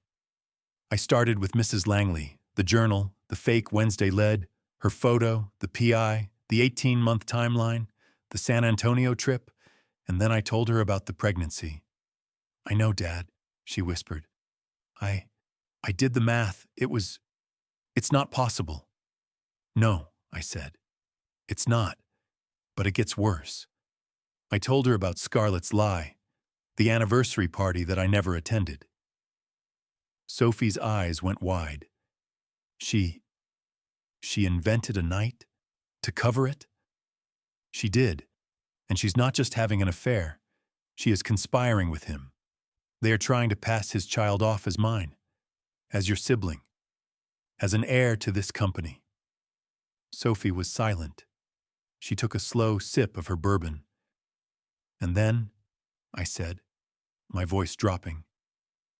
Speaker 1: I started with Mrs. Langley, the journal, the fake Wednesday lead, her photo, the PI, the 18-month timeline, the San Antonio trip, and then I told her about the pregnancy. I know, Dad, she whispered. I did the math. It's not possible. No, I said. It's not, but it gets worse. I told her about Scarlett's lie, the anniversary party that I never attended. Sophie's eyes went wide. She invented a night to cover it? She did, and she's not just having an affair. She is conspiring with him. They are trying to pass his child off as mine, as your sibling, as an heir to this company. Sophie was silent. She took a slow sip of her bourbon. And then, I said, my voice dropping,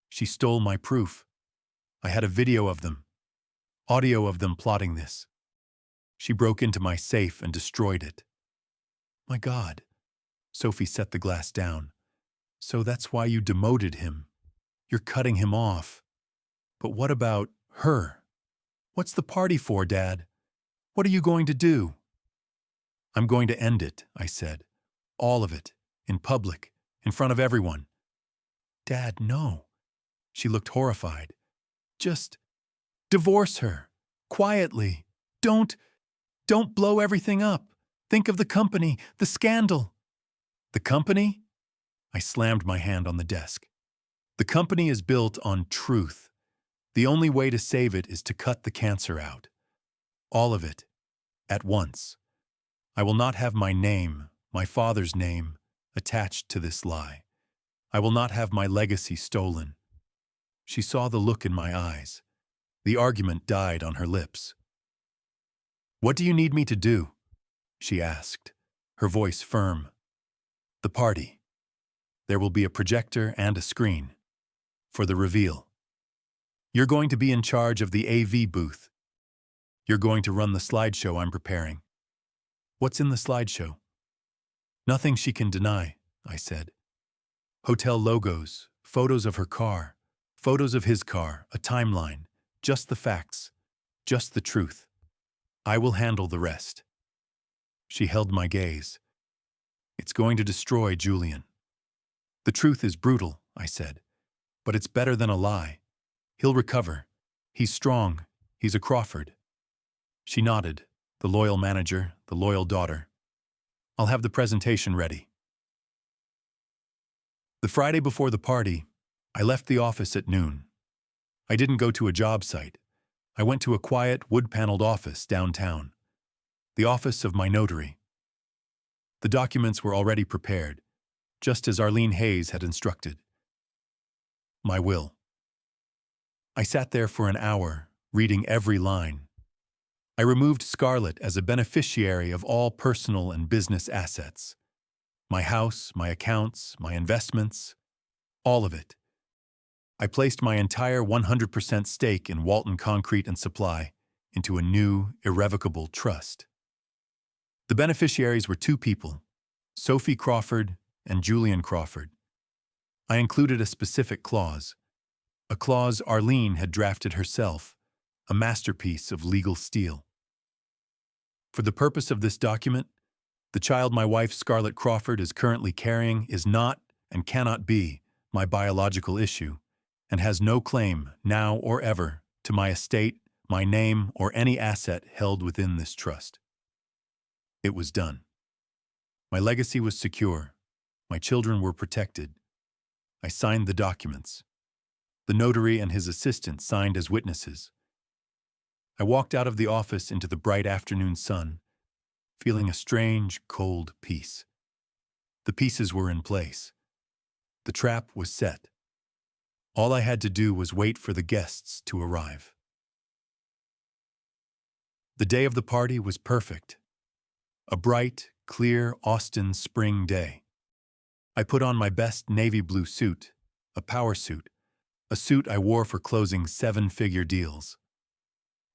Speaker 1: she stole my proof. I had a video of them, audio of them plotting this. She broke into my safe and destroyed it. My God. Sophie set the glass down. So that's why you demoted him. You're cutting him off. But what about her? What's the party for, Dad? What are you going to do? I'm going to end it, I said. All of it, in public, in front of everyone. Dad, no. She looked horrified. Just divorce her, quietly. Don't blow everything up. Think of the company, the scandal. The company? I slammed my hand on the desk. The company is built on truth. The only way to save it is to cut the cancer out. All of it, at once. I will not have my name, my father's name, attached to this lie. I will not have my legacy stolen. She saw the look in my eyes. The argument died on her lips. What do you need me to do? She asked, her voice firm. The party. There will be a projector and a screen. For the reveal. You're going to be in charge of the AV booth. You're going to run the slideshow I'm preparing. What's in the slideshow? Nothing she can deny, I said. Hotel logos, photos of her car, photos of his car, a timeline, just the facts, just the truth. I will handle the rest. She held my gaze. It's going to destroy Julian. The truth is brutal, I said, but it's better than a lie. He'll recover. He's strong. He's a Crawford. She nodded, the loyal manager, the loyal daughter. I'll have the presentation ready. The Friday before the party, I left the office at noon. I didn't go to a job site. I went to a quiet, wood-paneled office downtown, the office of my notary. The documents were already prepared, just as Arlene Hayes had instructed. My will. I sat there for an hour, reading every line. I removed Scarlett as a beneficiary of all personal and business assets. My house, my accounts, my investments, all of it. I placed my entire 100% stake in Walton Concrete and Supply into a new, irrevocable trust. The beneficiaries were two people, Sophie Crawford and Julian Crawford. I included a specific clause, a clause Arlene had drafted herself, a masterpiece of legal steel. For the purpose of this document, the child my wife Scarlett Crawford is currently carrying is not and cannot be my biological issue, and has no claim, now or ever, to my estate, my name, or any asset held within this trust. It was done. My legacy was secure. My children were protected. I signed the documents. The notary and his assistant signed as witnesses. I walked out of the office into the bright afternoon sun, feeling a strange, cold peace. The pieces were in place. The trap was set. All I had to do was wait for the guests to arrive. The day of the party was perfect. A bright, clear Austin spring day. I put on my best navy blue suit, a power suit, a suit I wore for closing 7-figure deals.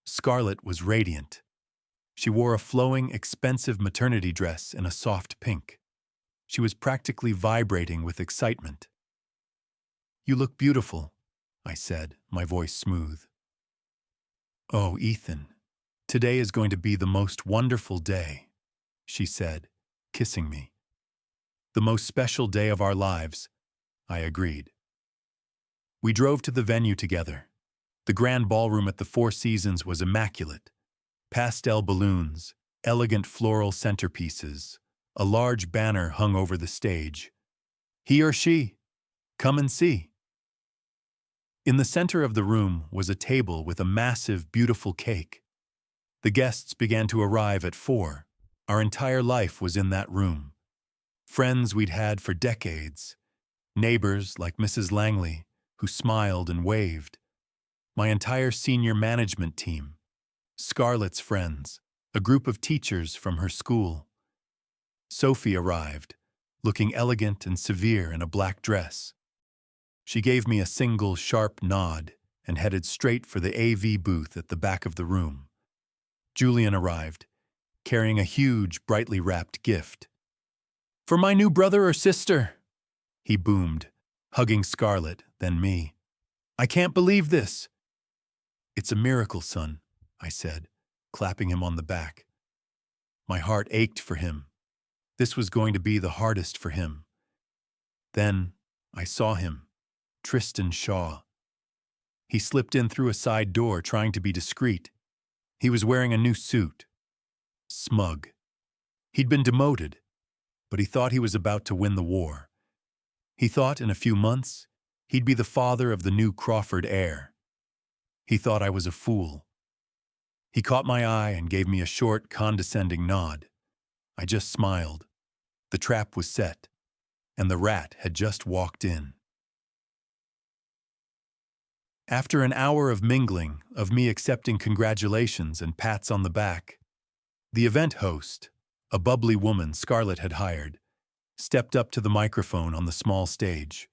Speaker 1: Scarlett was radiant. She wore a flowing, expensive maternity dress in a soft pink. She was practically vibrating with excitement. "You look beautiful," I said, my voice smooth. "Oh, Ethan, today is going to be the most wonderful day," she said, kissing me. "The most special day of our lives," I agreed. We drove to the venue together. The grand ballroom at the Four Seasons was immaculate. Pastel balloons, elegant floral centerpieces, a large banner hung over the stage. "He or she, come and see." In the center of the room was a table with a massive, beautiful cake. The guests began to arrive at 4. Our entire life was in that room. Friends we'd had for decades. Neighbors like Mrs. Langley, who smiled and waved. My entire senior management team. Scarlett's friends, a group of teachers from her school. Sophie arrived, looking elegant and severe in a black dress. She gave me a single sharp nod and headed straight for the AV booth at the back of the room. Julian arrived, carrying a huge, brightly wrapped gift. "For my new brother or sister," he boomed, hugging Scarlett, then me. "I can't believe this." "It's a miracle, son," I said, clapping him on the back. My heart ached for him. This was going to be the hardest for him. Then I saw him. Tristan Shaw. He slipped in through a side door, trying to be discreet. He was wearing a new suit. Smug. He'd been demoted, but he thought he was about to win the war. He thought in a few months, he'd be the father of the new Crawford heir. He thought I was a fool. He caught my eye and gave me a short, condescending nod. I just smiled. The trap was set, and the rat had just walked in. After an hour of mingling, of me accepting congratulations and pats on the back, the event host, a bubbly woman Scarlett had hired, stepped up to the microphone on the small stage.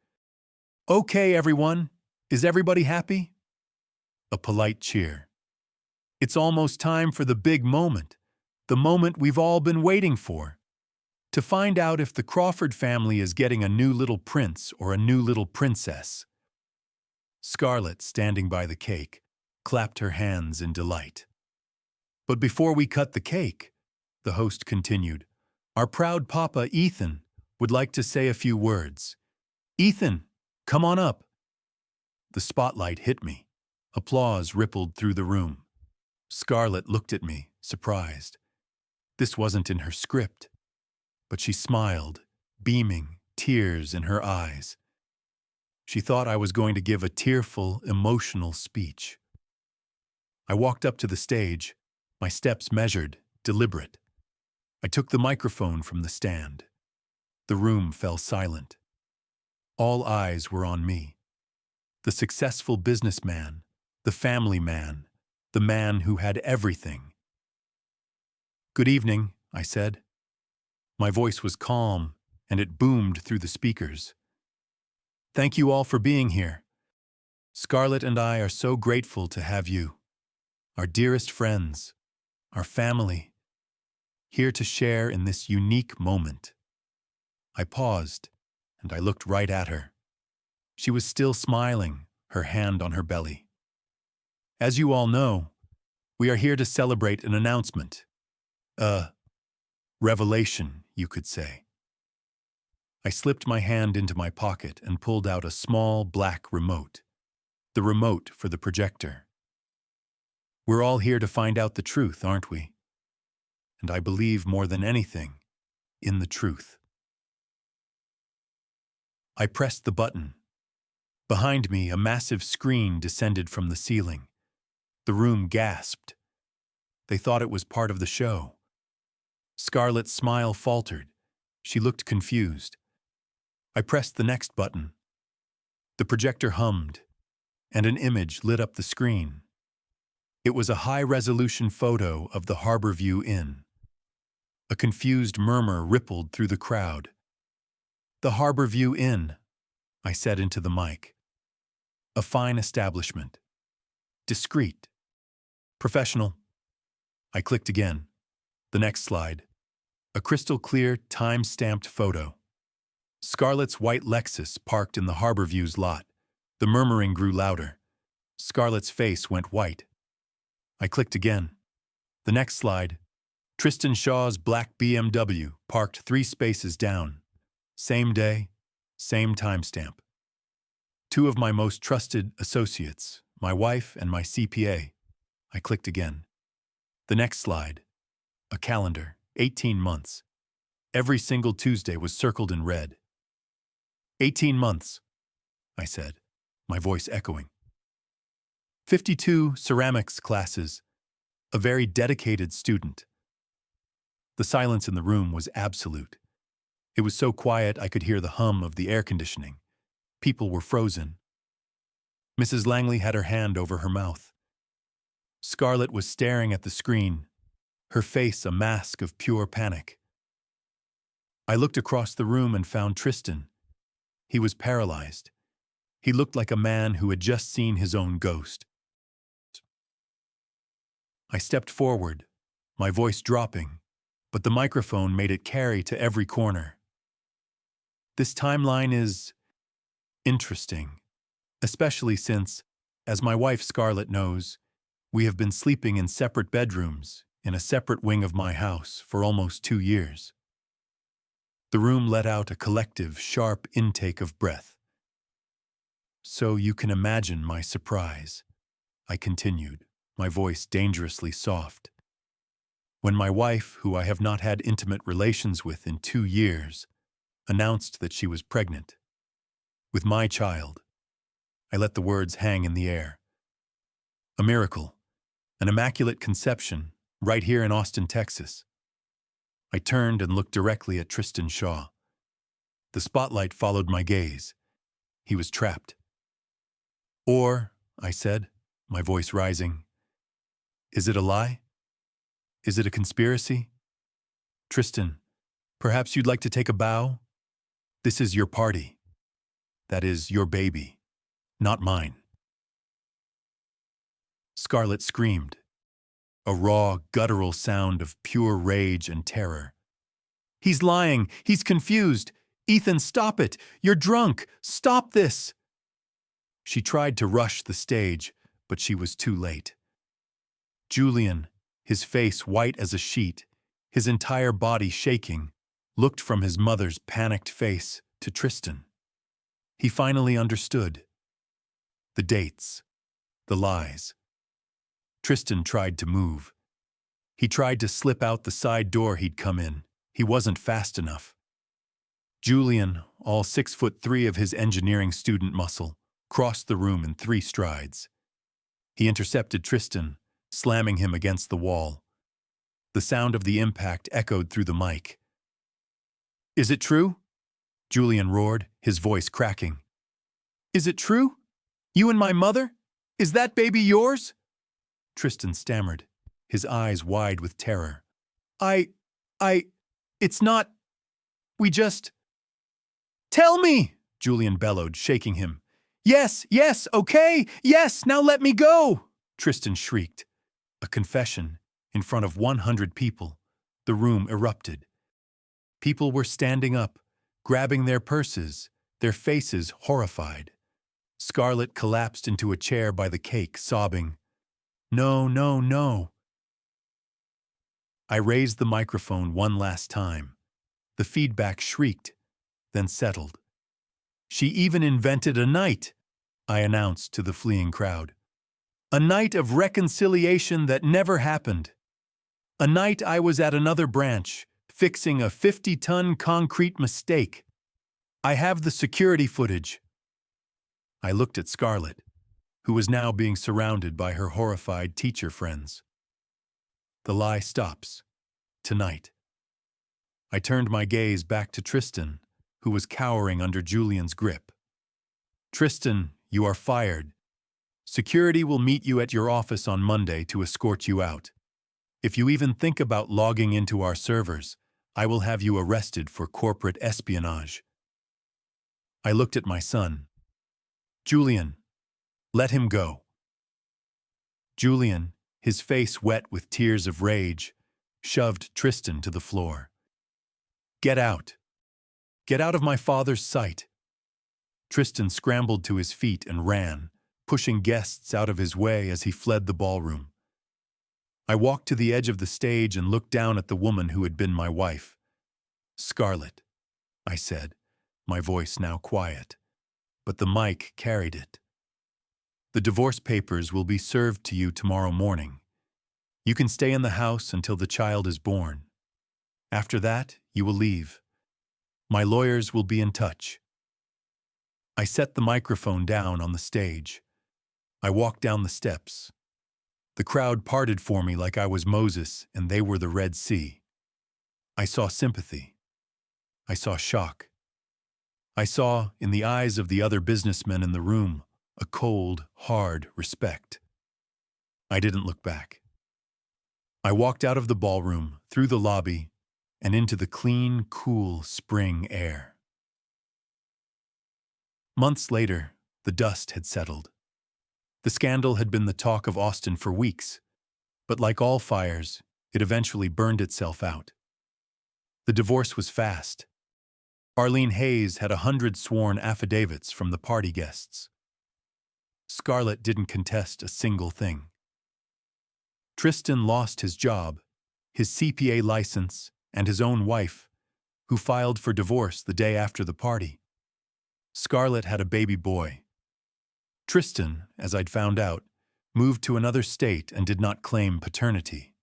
Speaker 1: "Okay, everyone, is everybody happy?" A polite cheer. "It's almost time for the big moment, the moment we've all been waiting for. To find out if the Crawford family is getting a new little prince or a new little princess." Scarlett, standing by the cake, clapped her hands in delight. "But before we cut the cake," the host continued, "our proud papa, Ethan, would like to say a few words. Ethan, come on up." The spotlight hit me. Applause rippled through the room. Scarlett looked at me, surprised. This wasn't in her script. But she smiled, beaming, tears in her eyes. She thought I was going to give a tearful, emotional speech. I walked up to the stage, my steps measured, deliberate. I took the microphone from the stand. The room fell silent. All eyes were on me. The successful businessman, the family man, the man who had everything. "Good evening," I said. My voice was calm, and it boomed through the speakers. "Thank you all for being here. Scarlett and I are so grateful to have you, our dearest friends, our family, here to share in this unique moment." I paused, and I looked right at her. She was still smiling, her hand on her belly. "As you all know, we are here to celebrate an announcement. A revelation, you could say." I slipped my hand into my pocket and pulled out a small black remote. The remote for the projector. We're all here to find out the truth, aren't we? And I believe more than anything in the truth. I pressed the button. Behind me, a massive screen descended from the ceiling. The room gasped. They thought it was part of the show. Scarlett's smile faltered. She looked confused. I pressed the next button. The projector hummed, and an image lit up the screen. It was a high-resolution photo of the Harborview Inn. A confused murmur rippled through the crowd. "The Harborview Inn," I said into the mic. "A fine establishment. Discreet. Professional." I clicked again. The next slide. A crystal-clear, time-stamped photo. Scarlett's white Lexus parked in the Harborview's lot. The murmuring grew louder. Scarlett's face went white. I clicked again. The next slide. Tristan Shaw's black BMW parked 3 spaces down. Same day, same timestamp. 2 of my most trusted associates, my wife and my CPA. I clicked again. The next slide. A calendar, 18 months. Every single Tuesday was circled in red. 18 months, I said, my voice echoing. 52 ceramics classes. A very dedicated student. The silence in the room was absolute. It was so quiet I could hear the hum of the air conditioning. People were frozen. Mrs. Langley had her hand over her mouth. Scarlett was staring at the screen, her face a mask of pure panic. I looked across the room and found Tristan. He was paralyzed. He looked like a man who had just seen his own ghost. I stepped forward, my voice dropping, but the microphone made it carry to every corner. "This timeline is interesting, especially since, as my wife Scarlett knows, we have been sleeping in separate bedrooms in a separate wing of my house for almost 2 years." The room let out a collective, sharp intake of breath. "So you can imagine my surprise," I continued, my voice dangerously soft. "When my wife, who I have not had intimate relations with in 2 years, announced that she was pregnant. With my child." I let the words hang in the air. "A miracle, an immaculate conception, right here in Austin, Texas." I turned and looked directly at Tristan Shaw. The spotlight followed my gaze. He was trapped. "Or," I said, my voice rising, "is it a lie? Is it a conspiracy? Tristan, perhaps you'd like to take a bow? This is your party. That is your baby, not mine." Scarlett screamed, a raw, guttural sound of pure rage and terror. "He's lying! He's confused! Ethan, stop it! You're drunk! Stop this!" She tried to rush the stage, but she was too late. Julian, his face white as a sheet, his entire body shaking, looked from his mother's panicked face to Tristan. He finally understood. The dates. The lies. Tristan tried to move. He tried to slip out the side door he'd come in. He wasn't fast enough. Julian, all 6'3" of his engineering student muscle, crossed the room in 3 strides. He intercepted Tristan, slamming him against the wall. The sound of the impact echoed through the mic. "Is it true?" Julian roared, his voice cracking. "Is it true? You and my mother? Is that baby yours?" Tristan stammered, his eyes wide with terror. I, it's not, we just—" "Tell me!" Julian bellowed, shaking him. Yes, okay, yes, now let me go!" Tristan shrieked. A confession, in front of 100 people. The room erupted. People were standing up, grabbing their purses, their faces horrified. Scarlett collapsed into a chair by the cake, sobbing, "No, no, no." I raised the microphone one last time. The feedback shrieked, then settled. "She even invented a night," I announced to the fleeing crowd. "A night of reconciliation that never happened. A night I was at another branch, fixing a 50-ton concrete mistake. I have the security footage." I looked at Scarlett, who was now being surrounded by her horrified teacher friends. The lie stops. Tonight. I turned my gaze back to Tristan, who was cowering under Julian's grip. "Tristan, you are fired. Security will meet you at your office on Monday to escort you out. If you even think about logging into our servers, I will have you arrested for corporate espionage." I looked at my son. "Julian, let him go." Julian, his face wet with tears of rage, shoved Tristan to the floor. "Get out. Get out of my father's sight." Tristan scrambled to his feet and ran, pushing guests out of his way as he fled the ballroom. I walked to the edge of the stage and looked down at the woman who had been my wife. "Scarlett," I said, my voice now quiet, but the mic carried it. "The divorce papers will be served to you tomorrow morning. You can stay in the house until the child is born. After that, you will leave. My lawyers will be in touch." I set the microphone down on the stage. I walked down the steps. The crowd parted for me like I was Moses and they were the Red Sea. I saw sympathy. I saw shock. I saw, in the eyes of the other businessmen in the room, a cold, hard respect. I didn't look back. I walked out of the ballroom, through the lobby, and into the clean, cool spring air. Months later, the dust had settled. The scandal had been the talk of Austin for weeks, but like all fires, it eventually burned itself out. The divorce was fast. Arlene Hayes had 100 sworn affidavits from the party guests. Scarlett didn't contest a single thing. Tristan lost his job, his CPA license, and his own wife, who filed for divorce the day after the party. Scarlett had a baby boy. Tristan, as I'd found out, moved to another state and did not claim paternity.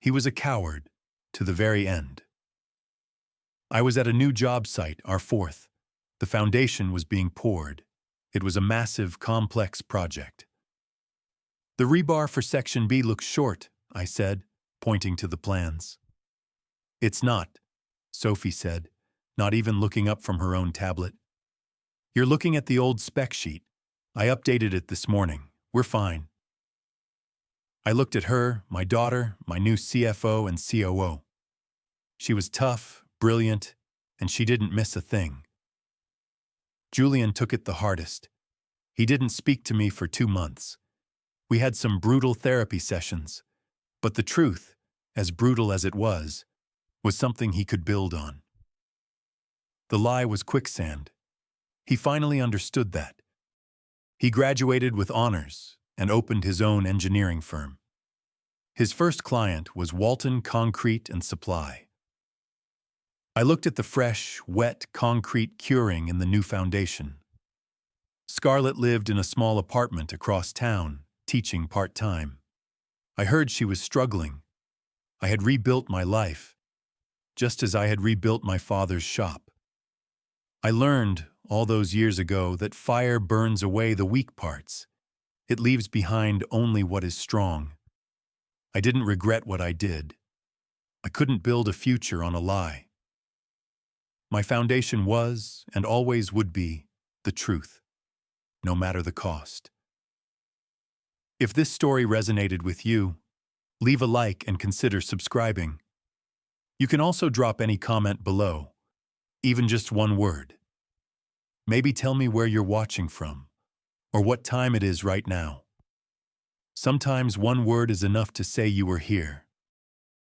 Speaker 1: He was a coward to the very end. I was at a new job site, our 4th. The foundation was being poured. It was a massive, complex project. "The rebar for Section B looks short," I said, pointing to the plans. "It's not," Sophie said, not even looking up from her own tablet. "You're looking at the old spec sheet. I updated it this morning. We're fine." I looked at her, my daughter, my new CFO and COO. She was tough, brilliant, and she didn't miss a thing. Julian took it the hardest. He didn't speak to me for 2 months. We had some brutal therapy sessions, but the truth, as brutal as it was something he could build on. The lie was quicksand. He finally understood that. He graduated with honors and opened his own engineering firm. His first client was Walton Concrete and Supply. I looked at the fresh, wet concrete curing in the new foundation. Scarlett lived in a small apartment across town, teaching part-time. I heard she was struggling. I had rebuilt my life, just as I had rebuilt my father's shop. I learned, all those years ago, that fire burns away the weak parts. It leaves behind only what is strong. I didn't regret what I did. I couldn't build a future on a lie. My foundation was, and always would be, the truth, no matter the cost. If this story resonated with you, leave a like and consider subscribing. You can also drop any comment below, even just one word. Maybe tell me where you're watching from, or what time it is right now. Sometimes one word is enough to say you were here.